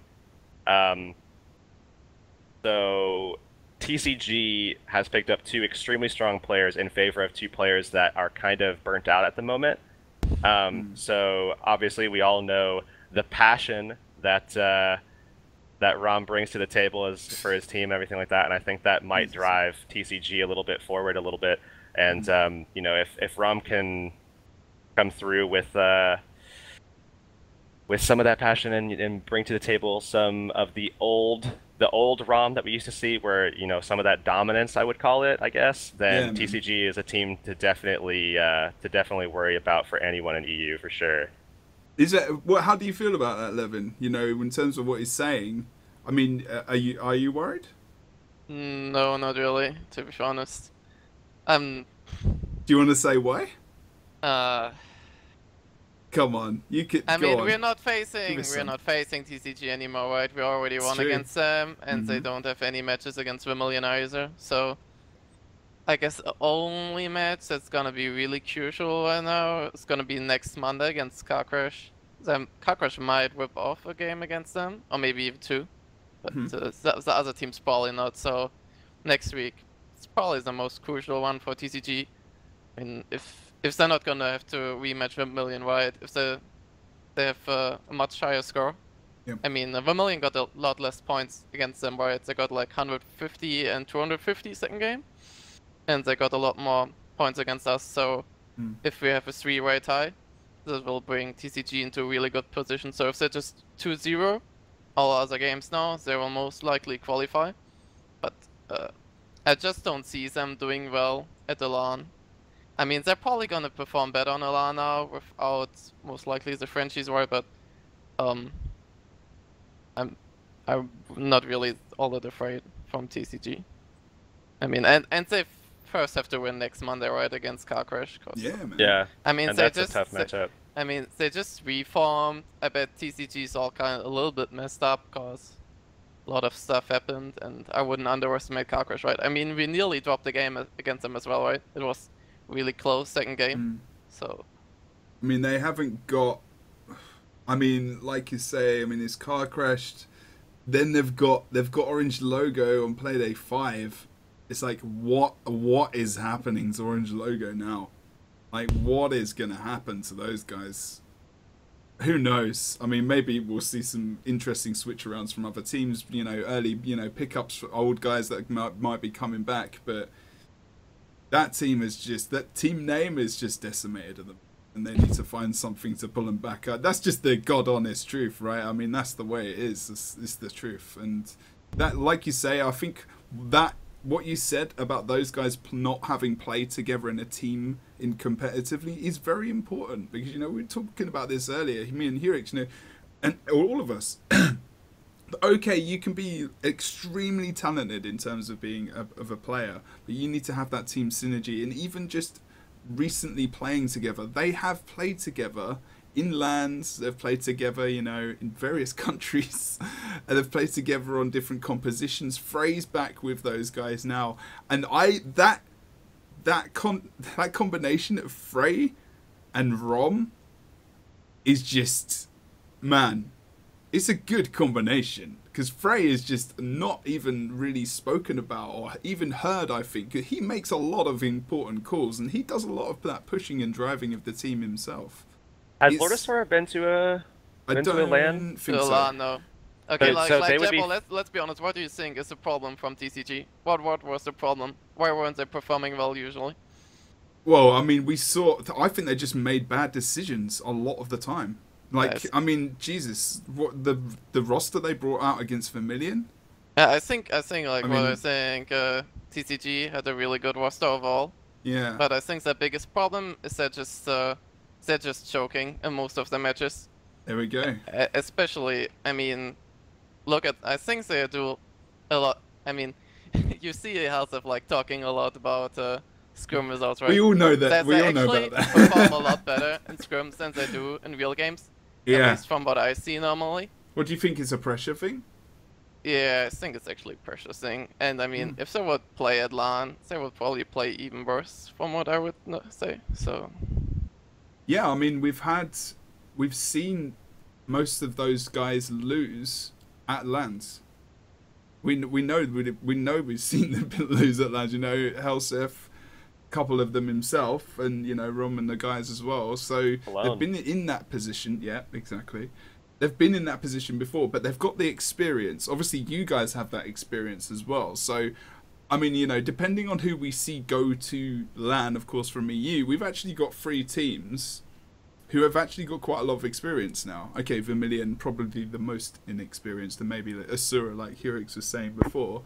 So TCG has picked up 2 extremely strong players in favor of 2 players that are kind of burnt out at the moment. So obviously we all know the passion that that Rom brings to the table for his team, everything like that, and I think that might drive TCG a little bit forward a little bit. And you know, if Rom can come through with some of that passion and bring to the table some of the old ROM that we used to see, where, you know, some of that dominance, I would call it, I guess, then TCG is a team to definitely worry about for anyone in EU for sure. Is that how do you feel about that, Levin? You know, in terms of what he's saying, I mean, are you worried? No, not really, to be honest. Do you want to say why? Come on, you could. I mean, we're not facing TCG anymore, right? We already won against them, and they don't have any matches against Vermilion either. So, I guess the only match that's gonna be really crucial right now is gonna be next Monday against Car Crash. Car Crash might whip off a game against them, or maybe even 2, but the other team's probably not. So, next week, it's probably the most crucial one for TCG. I mean, if they're not gonna have to rematch Vermilion, right? If they have a much higher score. Yep. I mean, Vermilion got a lot less points against them, right? They got like 150 and 250 second game, and they got a lot more points against us. So if we have a 3-way tie, that will bring TCG into a really good position. So if they're just 2-0 all other games now, they will most likely qualify. But I just don't see them doing well at the LAN. I mean, they're probably gonna perform better on the LAN now without most likely the Frenchies, right? But I'm not really all that afraid from TCG. I mean, and they first have to win next Monday, right, against Car Crash. Yeah, man. Yeah. I mean, and that's a tough matchup. I mean, they just reformed. I bet TCG's all kind of a little bit messed up because a lot of stuff happened, and I wouldn't underestimate Car Crash, right? I mean, we nearly dropped the game against them as well, right? It was really close second game. So I mean, they haven't got, I mean, like you say, I mean, it's Car Crashed, then they've got Orange Logo on Playday 5. It's like, what is happening to Orange Logo now? Like, what is gonna happen to those guys? Who knows? I mean, maybe we'll see some interesting switch arounds from other teams, you know, early, you know, pickups for old guys that might be coming back, but that team name is just decimated at them, and they need to find something to pull them back up. That's just the god honest truth, right? I mean, that's the way it is. It's the truth, and that, like you say, I think that what you said about those guys not having played together in a team in competitively is very important, because, you know, we were talking about this earlier, me and Heurix, you know, and all of us. Okay, you can be extremely talented in terms of being of a player, but you need to have that team synergy. And even just recently playing together, they have played together in LANs, they've played together, you know, in various countries, and they've played together on different compositions. Frey's back with those guys now, and that combination of Frey and Rom is just, man, it's a good combination, because Frey is just not even really spoken about or even heard, I think. He makes a lot of important calls, and he does a lot of that pushing and driving of the team himself. Has Lordasaur been to a LAN? Think so. LAN, no. Okay, so like Jebro, let's be honest, what do you think is the problem from TCG? What was the problem? Why weren't they performing well usually? Well, I mean, I think they just made bad decisions a lot of the time. Like, nice. I mean, Jesus, what the roster they brought out against Vermilion? Yeah, I think TCG had a really good roster overall. Yeah. But I think the biggest problem is they're just choking in most of the matches. There we go. Especially, I mean, I think they do a lot. I mean, you see Halsef like talking a lot about Scrum results, right? We all know that. We all know actually about that. perform a lot better in scrims than they do in real games. Yeah. At least from what I see normally. What do you think is a pressure thing? Yeah, I think it's actually a pressure thing. And I mean, if they would play at LAN, they would probably play even worse, from what I would say. So. Yeah, I mean, we've seen most of those guys lose at LANs. We know we've seen them lose at LANs. You know, Helsef, a couple of them himself, and you know Rom and the guys as well. So they've been in that position. Yeah, exactly. They've been in that position before, but they've got the experience. Obviously, you guys have that experience as well. So, I mean, you know, depending on who we see go to LAN, of course, from EU, we've actually got 3 teams who have actually got quite a lot of experience now. Okay, Vermilion probably the most inexperienced, and maybe Asura, like Heurix was saying before.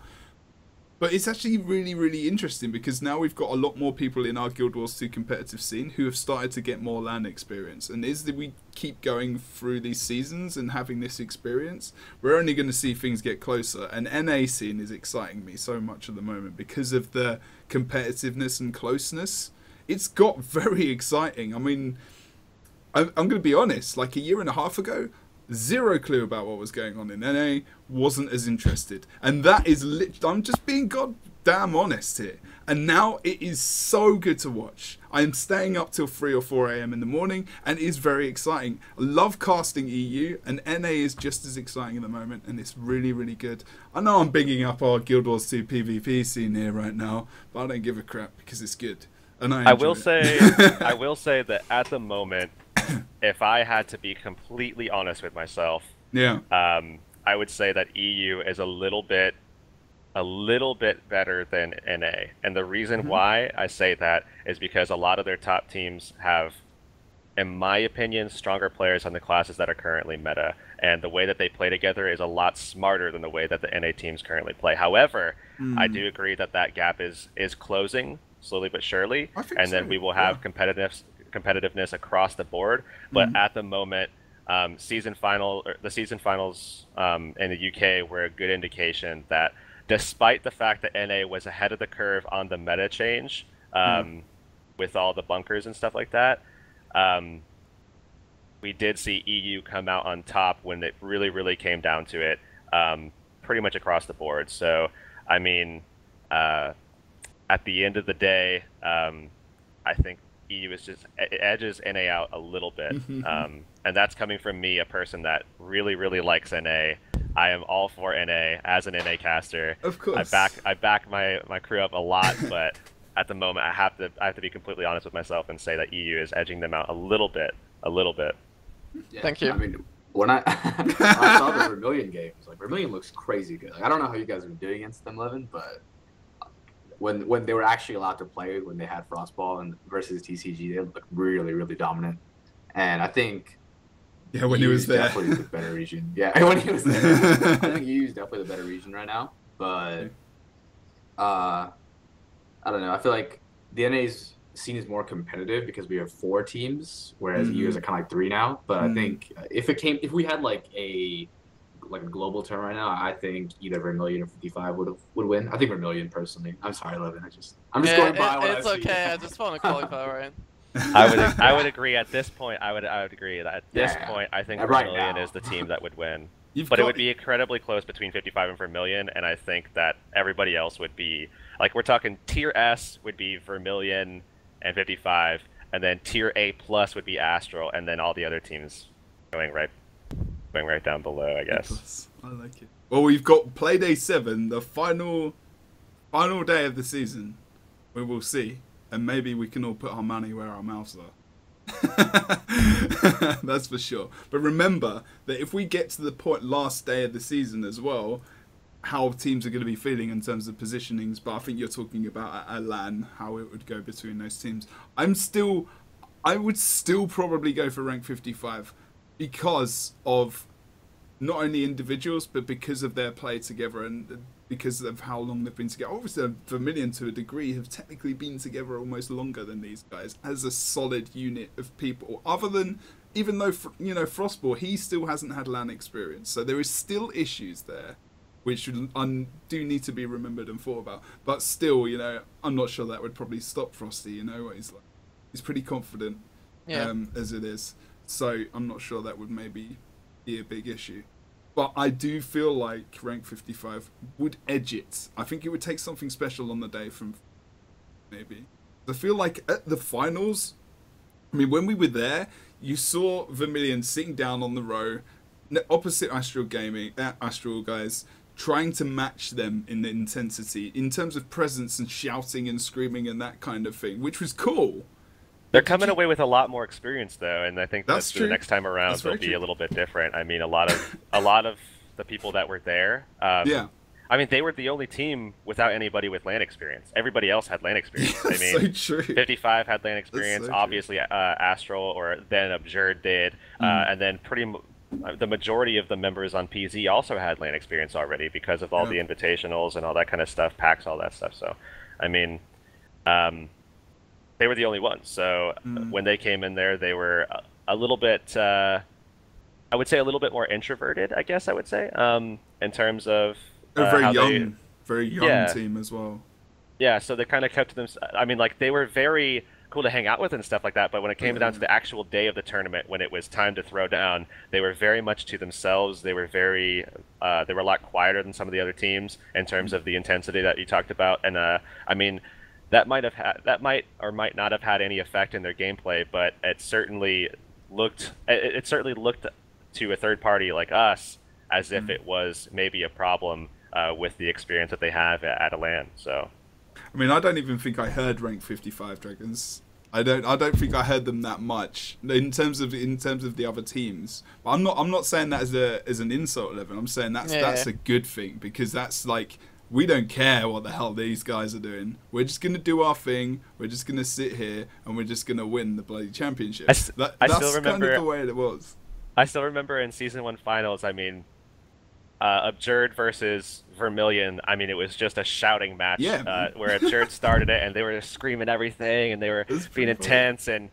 But it's actually really, really interesting because now we've got a lot more people in our Guild Wars 2 competitive scene who have started to get more LAN experience. And as we keep going through these seasons and having this experience, we're only going to see things get closer. And NA scene is exciting me so much at the moment because of the competitiveness and closeness. It's got very exciting. I mean, I'm going to be honest, like a year and a half ago, zero clue about what was going on in NA, wasn't as interested. And that is I'm just being goddamn honest here. And now it is so good to watch. I am staying up till 3 or 4 a.m. in the morning, and it is very exciting. I love casting EU, and NA is just as exciting at the moment, and it's really, really good. I know I'm bigging up our Guild Wars 2 PvP scene here right now, but I don't give a crap because it's good. And I will say, I will say that at the moment, if I had to be completely honest with myself, yeah, I would say that EU is a little bit better than NA. And the reason why I say that is because a lot of their top teams have, in my opinion, stronger players on the classes that are currently meta. And the way that they play together is a lot smarter than the way that the NA teams currently play. However, I do agree that that gap is closing slowly but surely. And then we will have competitiveness across the board. But at the moment, the season finals in the UK were a good indication that despite the fact that NA was ahead of the curve on the meta change with all the bunkers and stuff like that, we did see EU come out on top when it really came down to it, pretty much across the board. So, I mean, at the end of the day, I think EU is just edges NA out a little bit, and that's coming from me, a person that really likes NA. I am all for NA as an NA caster. Of course, I back my crew up a lot, but at the moment I have to be completely honest with myself and say that EU is edging them out a little bit. Yeah, thank you. I mean, when I I saw the Vermilion games, like Vermilion looks crazy good. Like, I don't know how you guys are doing against them, Levin, but when they were actually allowed to play, when they had Frostball and versus TCG, they looked really dominant. And I think when he was there, definitely the better region. Yeah, when he was there, I think EU is definitely the better region right now. But I don't know. I feel like the NA's scene is more competitive because we have 4 teams, whereas EU's are kind of like 3 now. But I think if we had like a global term right now, I think either Vermilion or 55 would win. I think Vermilion personally. I'm sorry, Levin. I'm just going by what it's okay. I just want to qualify, right? I would agree at this point. I would agree that at this point, I think Vermilion is the team that would win. But it would be incredibly close between 55 and Vermilion, and I think that everybody else would be, like, we're talking tier S would be Vermilion and 55, and then tier A plus would be Astral, and then all the other teams going right down below, I guess. I like it. Well, we've got Playday 7, the final day of the season. We will see, and maybe we can all put our money where our mouths are. That's for sure. But remember that if we get to the last day of the season as well, how teams are going to be feeling in terms of positionings. But I think you're talking about a LAN, how it would go between those teams. I would still probably go for rank 55 because of not only individuals, but because of their play together and because of how long they've been together. Obviously, Vermilion to a degree have technically been together almost longer than these guys as a solid unit of people. Other than, even though, Frostball, he still hasn't had LAN experience. So there is still issues there. which do need to be remembered and thought about. But still, you know, I'm not sure that would probably stop Frosty. You know, he's pretty confident as it is. So I'm not sure that would maybe be a big issue. But I do feel like rank 55 would edge it. I think it would take something special on the day from maybe. I feel like at the finals, I mean, when we were there, you saw Vermilion sitting down on the row, opposite Astral guys, trying to match them in the intensity, in terms of presence and shouting and screaming and that kind of thing, which was cool. They're coming away with a lot more experience, though, and I think that the next time around they'll be a little bit different. I mean, a lot of the people that were there, I mean, they were the only team without anybody with LAN experience. Everybody else had LAN experience. I mean, so true. 55 had LAN experience. Obviously, Astral or then Absurd did, and then the majority of the members on PZ also had LAN experience already because of all the invitationals and all that kind of stuff, packs, all that stuff. So, I mean, they were the only ones. So when they came in there, they were a little bit, I would say, a little bit more introverted, I guess I would say, in terms of a very young team as well. Yeah, so they kind of kept to them. I mean, like, they were very cool to hang out with and stuff like that, but when it came down to the actual day of the tournament, when it was time to throw down, they were very much to themselves. They were they were a lot quieter than some of the other teams in terms of the intensity that you talked about. And I mean, that might or might not have had any effect in their gameplay, but it certainly looked to a third party like us as if it was maybe a problem with the experience that they have at a LAN. So, I mean, I don't even think I heard rank 55 Dragons. I don't think I heard them that much in terms of the other teams. But I'm not saying that as an insult, Levin. I'm saying that's a good thing, because that's like, we don't care what the hell these guys are doing. We're just gonna do our thing. We're just gonna sit here and we're just gonna win the bloody championship. That's still remember, kind of the way it was. I still remember in Season 1 finals, I mean, Absurd versus Vermilion, I mean, it was just a shouting match where Absurd started it and they were screaming everything and they were being intense, and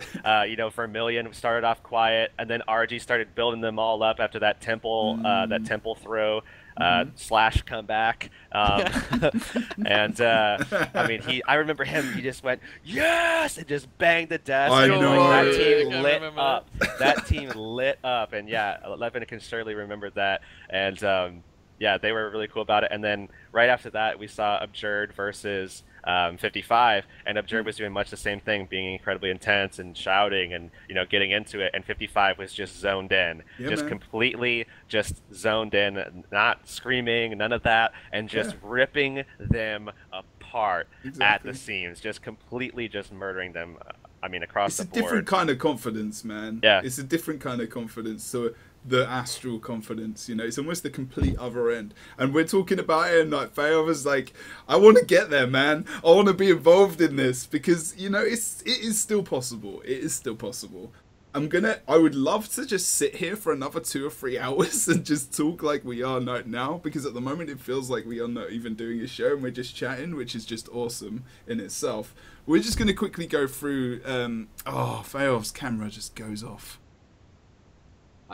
you know, Vermilion started off quiet and then RG started building them all up after that temple throw. Slash comeback, and I mean, I remember him. He just went yes and just banged the desk. I know. Like, that team lit up. That team lit up, and yeah, Levin can surely remember that. And yeah, they were really cool about it. And then right after that, we saw Absurd versus 55, and Absurd was doing much the same thing, being incredibly intense and shouting and, you know, getting into it, and 55 was just zoned in, completely just zoned in, not screaming, none of that, and just ripping them apart at the seams, just completely just murdering them. I mean, across the board. It's a different kind of confidence, man. Yeah. It's a different kind of confidence. So the Astral confidence, you know, it's almost the complete other end. And we're talking about it, and like Faov is like, I want to get there, man. I want to be involved in this, because, you know, it is still possible. It is still possible. I would love to just sit here for another 2 or 3 hours and just talk like we are now, because at the moment it feels like we are not even doing a show and we're just chatting, which is just awesome in itself. We're just going to quickly go through, Faov's camera just goes off.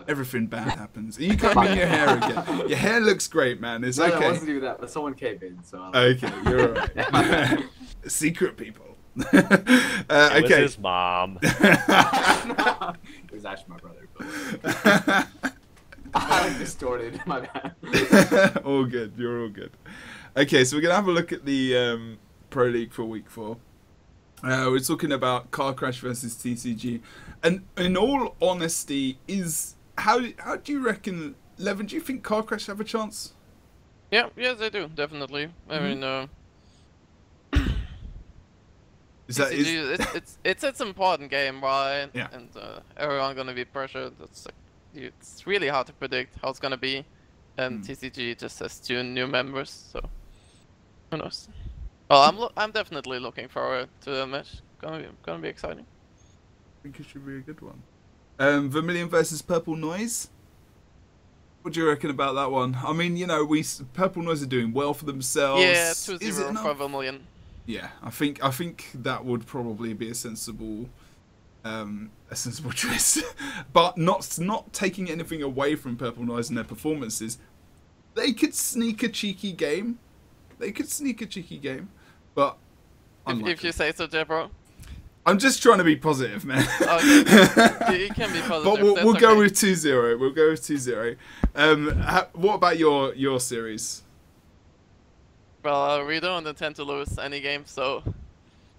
Everything bad happens. Are you combing your hair again? Your hair looks great, man. It's okay. No, I wasn't doing that, but someone came in, so okay, you're alright. Secret people. It was his mom. It was actually my brother. But I like distorted. My bad. All good. You're all good. Okay, so we're gonna have a look at the Pro League for Week 4. We're talking about Car Crash versus TCG, and in all honesty, how do you reckon, Levin? Do you think Car Crash have a chance? Yeah, yes, they do, definitely. I mean, it's an important game, right? Yeah. And everyone gonna be pressured. It's really hard to predict how it's gonna be, and TCG just has 2 new members, so who knows? Well, I'm definitely looking forward to the match. Gonna be exciting. I think it should be a good one. Vermilion versus Purple Noise. What do you reckon about that one? I mean, you know, Purple Noise are doing well for themselves. Yeah, 2-0 for Vermilion. Yeah, I think that would probably be a sensible choice, but not taking anything away from Purple Noise and their performances. they could sneak a cheeky game. They could sneak a cheeky game, but if you say so, Jebro. I'm just trying to be positive, man. Okay, you can be positive. But we'll go with 2-0. We'll go with 2-0. What about your series? Well, we don't intend to lose any game, so...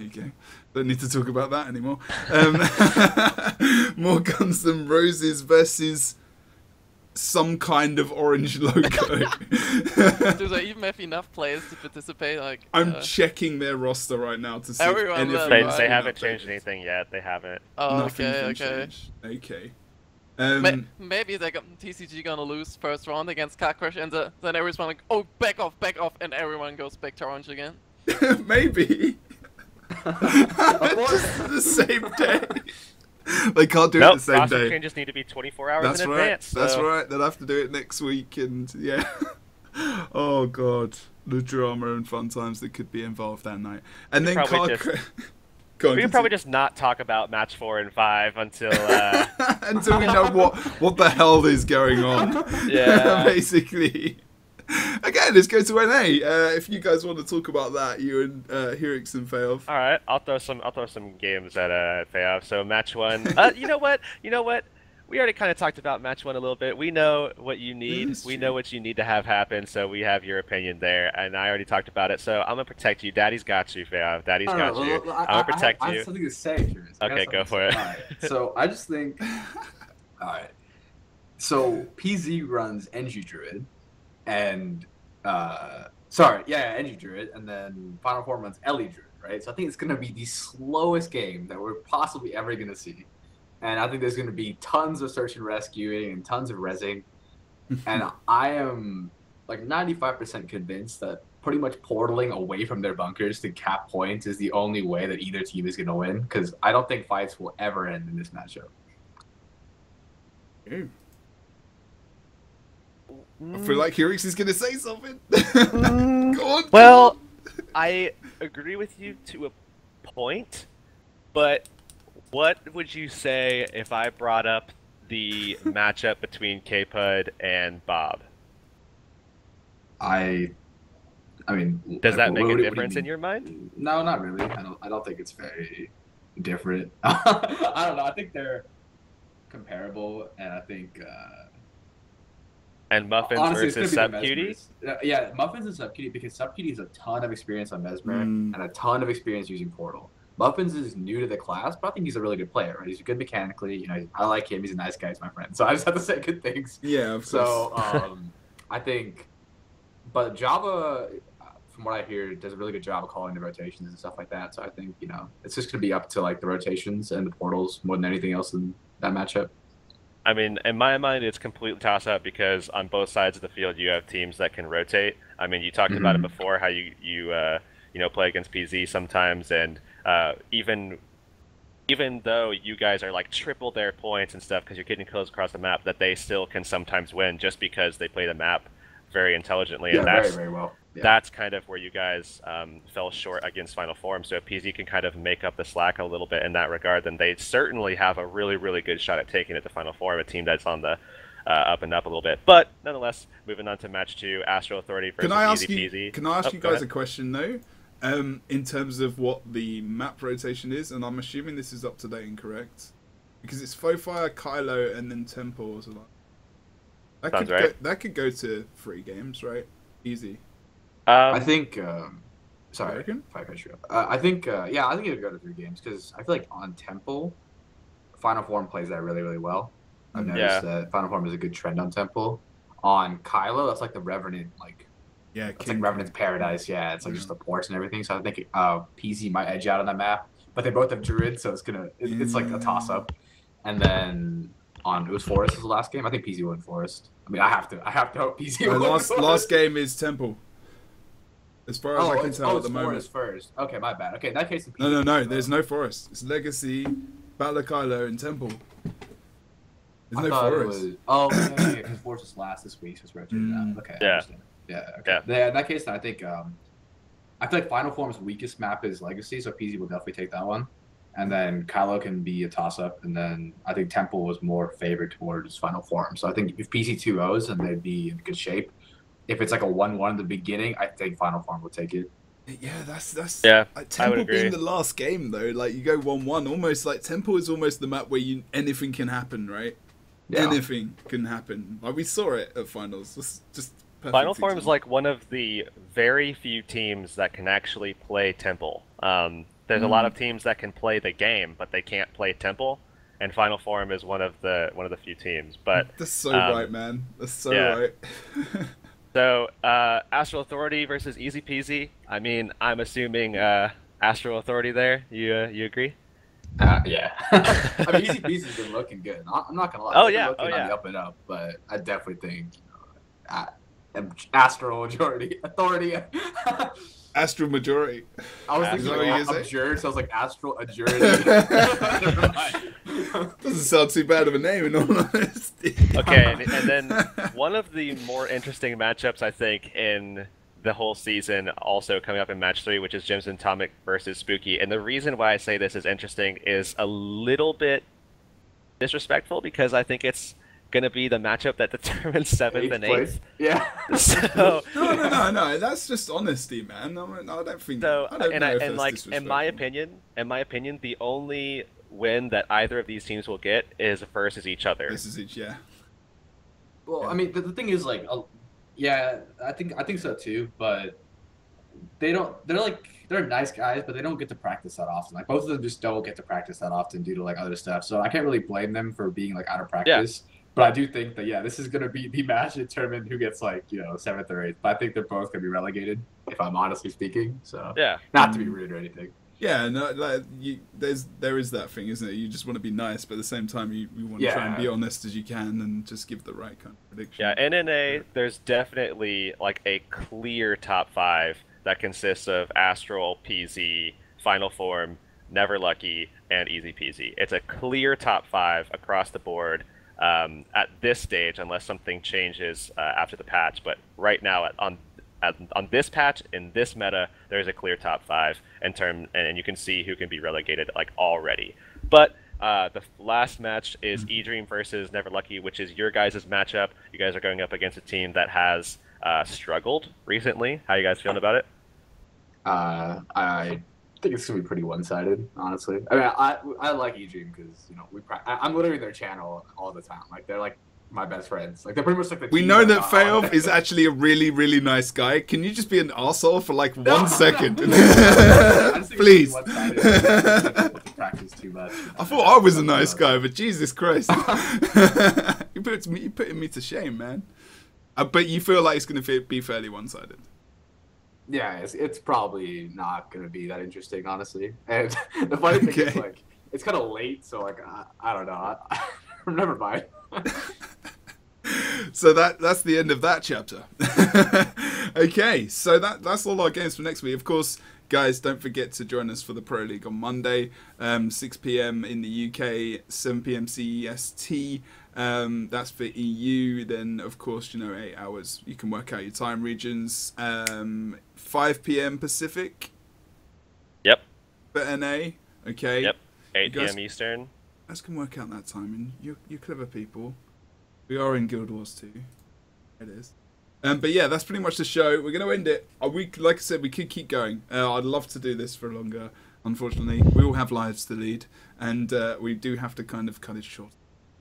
Okay, don't need to talk about that anymore. More Guns Than Roses versus some kind of orange logo. Do they even have enough players to participate? Like, I'm checking their roster right now to see if anything. They haven't changed anything yet. They haven't. Oh, okay. Maybe TCG gonna lose first round against Car Crash, and then everyone's like, oh, back off, and everyone goes back to orange again. Maybe. Just the same day. They can't do it the same day. Changes need to be 24 hours in advance. So. That's right. They'll have to do it next week, and yeah. Oh god, the drama and fun times that could be involved that night. And then we could probably just not talk about match 4 and 5 until until we know what the hell is going on. Yeah, basically. Okay, let's go to NA. If you guys want to talk about that, you and Heurix and Faov. All right, I'll throw some games at Faov. So match 1. You know what? We already kind of talked about match 1 a little bit. We know what you need. We know what you need to have happen. So we have your opinion there, and I already talked about it. So I'm gonna protect you. Daddy's got you, Faov. Daddy's got you. I'm gonna protect you. I have something to say, Okay, go for it. All right. So I just think. All right. So PZ runs NG Druid. And NG Druid, and then Final Form runs Ellie Druid, right? So I think it's gonna be the slowest game that we're possibly ever gonna see, and I think there's gonna be tons of search and rescuing and tons of rezzing, and I am like 95% convinced that pretty much portaling away from their bunkers to cap points is the only way that either team is gonna win, because I don't think fights will ever end in this matchup. I feel like Heurix is going to say something. Go on. Well, I agree with you to a point, but what would you say if I brought up the matchup between K-Pud and Bob? I mean, does that make a difference in your mind? No, not really. I don't think it's very different. I don't know. I think they're comparable, and I think. And Muffins versus Sub Cutie? Yeah, Muffins and Sub Cutie, because Sub Cutie has a ton of experience on Mesmer and a ton of experience using Portal. Muffins is new to the class, but I think he's a really good player, right? He's good mechanically. You know, I like him. He's a nice guy. He's my friend. So I just have to say good things. Yeah, of course. So I think, but Java, from what I hear, does a really good job of calling the rotations and stuff like that. So I think, you know, it's just going to be up to like the rotations and the portals more than anything else in that matchup. I mean, in my mind, it's completely toss-up because on both sides of the field, you have teams that can rotate. I mean, you talked about it before, how you play against PZ sometimes, and even though you guys are like triple their points and stuff because you're getting kills across the map, that they still can sometimes win just because they play the map very intelligently. Yeah, and that's, very, very well. Yeah. That's kind of where you guys fell short against Final Form. So if PZ can kind of make up the slack a little bit in that regard, then they certainly have a really, really good shot at taking it to Final Form, a team that's on the up and up a little bit. But nonetheless, moving on to match 2, Astro Authority versus Easy Peasy. Can I ask you guys a question, though? In terms of what the map rotation is, and I'm assuming this is up to date and correct, because it's Fofire, Kylo, and then Temple or something. That could go to 3 games, right? Easy. I think. Sorry, if I cut you up. I think it would go to 3 games because I feel like on Temple, Final Form plays that really, really well. I've noticed that Final Form is a good trend on Temple. On Kylo, that's like the Revenant, it's like Revenant's Paradise. Yeah, it's like just the ports and everything. So I think PZ might edge out on that map, but they both have Druid, so it's like a toss up. And then it was Forest was the last game. I think PZ won Forest. I mean, I have to hope PZ won. Last game is Temple. As far as I can tell at the moment. Forest first. Okay, my bad. Okay, in that case, No. There's no Forest. It's Legacy, Battle of Kylo, and Temple. There's no Forest. Because Forest was last this week, so it's rotated out. Okay. Yeah. Okay. Yeah. In that case, I think I feel like Final Form's weakest map is Legacy, so PZ will definitely take that one. And then Kylo can be a toss-up, and then I think Temple was more favored towards Final Form. So I think if PZ 2-0s, then they'd be in good shape. if it's like a 1-1 in the beginning, I think Final Form will take it. Yeah, that's yeah. Temple being the last game though, like you go 1-1, almost like Temple is almost the map where anything can happen, right? Yeah. Anything can happen. Like we saw it at finals. Just Final Form is like one of the very few teams that can actually play Temple. There's a lot of teams that can play the game, but they can't play Temple, and Final Form is one of the few teams. But that's so right, man. That's so right. So, Astral Authority versus Easy Peasy. I mean, I'm assuming Astral Authority there. You agree? Yeah. I mean, Easy Peasy's been looking good. I'm not gonna lie. Oh yeah, on the up and up, but I definitely think Astral Authority. Astral Majority. I was thinking absurd, so I was like Astral Majority. Doesn't sound too bad of a name in all honesty. Okay, and then one of the more interesting matchups I think in the whole season, also coming up in match 3, which is Jimson Atomic versus Spooky. And the reason why I say this is interesting is a little bit disrespectful because I think it's going to be the matchup that determines 7th and 8th. Yeah. So no. That's just honesty, man. I don't think. So, in my opinion, the only win that either of these teams will get is versus each other. Versus each, yeah. Well, I mean, the thing is, like, yeah, I think so too. But they're nice guys, but they don't get to practice that often. Like both of them just don't get to practice that often due to like other stuff. So I can't really blame them for being like out of practice. Yeah. But I do think that this is gonna be the match to determine who gets like 7th or 8th. But I think they're both gonna be relegated, if I'm honestly speaking. So yeah, not to be rude or anything. Yeah, no, like there is that thing, isn't it? You just want to be nice, but at the same time, you want to try and be honest as you can and just give the right kind of prediction. Yeah, NNA, there's definitely like a clear top 5 that consists of Astral, PZ, Final Form, Never Lucky, and Easy Peasy. It's a clear top 5 across the board at this stage, unless something changes after the patch. But right now, on this patch, in this meta, there's a clear top 5 and you can see who can be relegated like already. But the last match is eDream versus Never Lucky, which is your guys' matchup. You guys are going up against a team that has struggled recently. How are you guys feeling about it? I think it's gonna be pretty one-sided, honestly. I mean, I like eDream because I'm literally their channel all the time. Like they're like my best friends. Like they're pretty much like the We know that Faov is actually a really, really nice guy. Can you just be an arsehole for like 1 second? Please. Practice too much. I thought I was a nice guy, but Jesus Christ. You're putting me to shame, man. But you feel like it's going to be fairly one-sided. Yeah, it's probably not going to be that interesting, honestly. And the funny thing is, like, it's kind of late, so like I don't know. Never mind. So that's the end of that chapter. Okay, so that's all our games for next week. Of course, guys, don't forget to join us for the Pro League on Monday, 6 p.m. in the UK, 7 p.m. CEST. That's for EU. Then, of course, 8 hours. You can work out your time regions. 5 p.m. Pacific. Yep. For NA. Okay. Yep. 8 p.m. Eastern. You guys can work out that timing. You're clever people. We are in Guild Wars 2. It is. But yeah, that's pretty much the show. We're going to end it. Like I said, we could keep going. I'd love to do this for longer. Unfortunately, we all have lives to lead. And we do have to kind of cut it short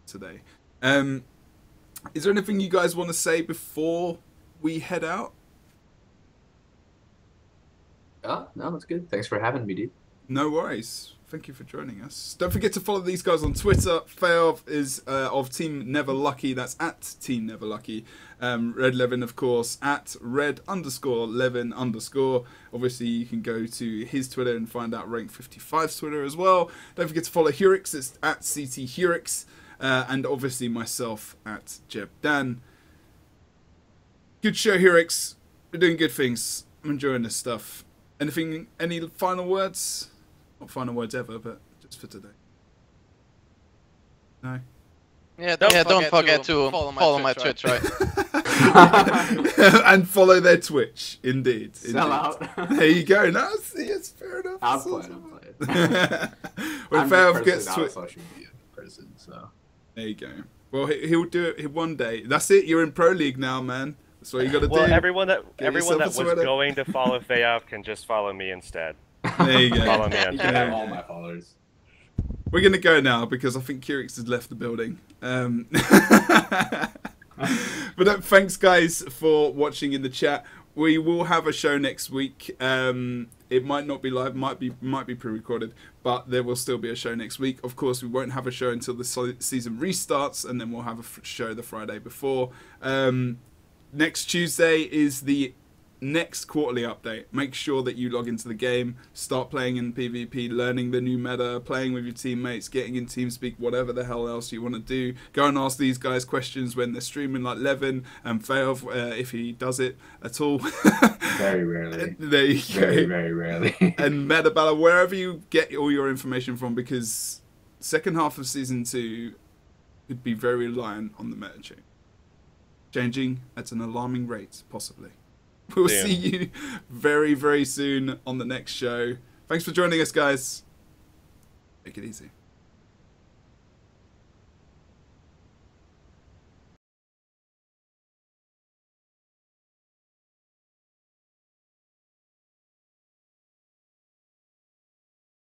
today. Is there anything you guys want to say before we head out? No, that's good. Thanks for having me, dude. No worries. Thank you for joining us. Don't forget to follow these guys on Twitter. Faov is of Team Never Lucky. That's at Team Never Lucky. Red Levin, of course, at red_Levin_. Obviously, you can go to his Twitter and find out Rank 55's Twitter as well. Don't forget to follow Heurix. It's at CT Heurix. And obviously myself at Jebdan. Good show, Heurix. We're doing good things. I'm enjoying this stuff. Any final words? Not final words ever, but just for today. No? Yeah, don't forget to follow my Twitch, right? And follow their Twitch, indeed. Sell out. There you go. No, it's fair enough. I'm playing. When Faov gets Twitch, social media person, so there you go. Well, he'll do it one day. That's it. You're in Pro League now, man. That's what you got to Well, do. everyone that was sweater. going to follow Faov can just follow me instead. There you go. Follow me on You can have Twitter. all my followers. We're going to go now because I think Heurix has left the building. But thanks, guys, for watching in the chat. We will have a show next week. It might not be live, might be pre-recorded, but there will still be a show next week. Of course, we won't have a show until the season restarts, and then we'll have a show the Friday before. Next Tuesday is the next quarterly update. Make sure that you log into the game, start playing in PvP, learning the new meta, playing with your teammates, getting in TeamSpeak, whatever the hell else you want to do. Go and ask these guys questions when they're streaming, like Levin and Faov, if he does it at all. Very rarely. There you go. Very, very rarely. And Metabala, wherever you get all your information from, because second half of Season 2 could be very reliant on the meta change. Changing at an alarming rate, possibly. We'll see you very, very soon on the next show. Thanks for joining us, guys. Take it easy.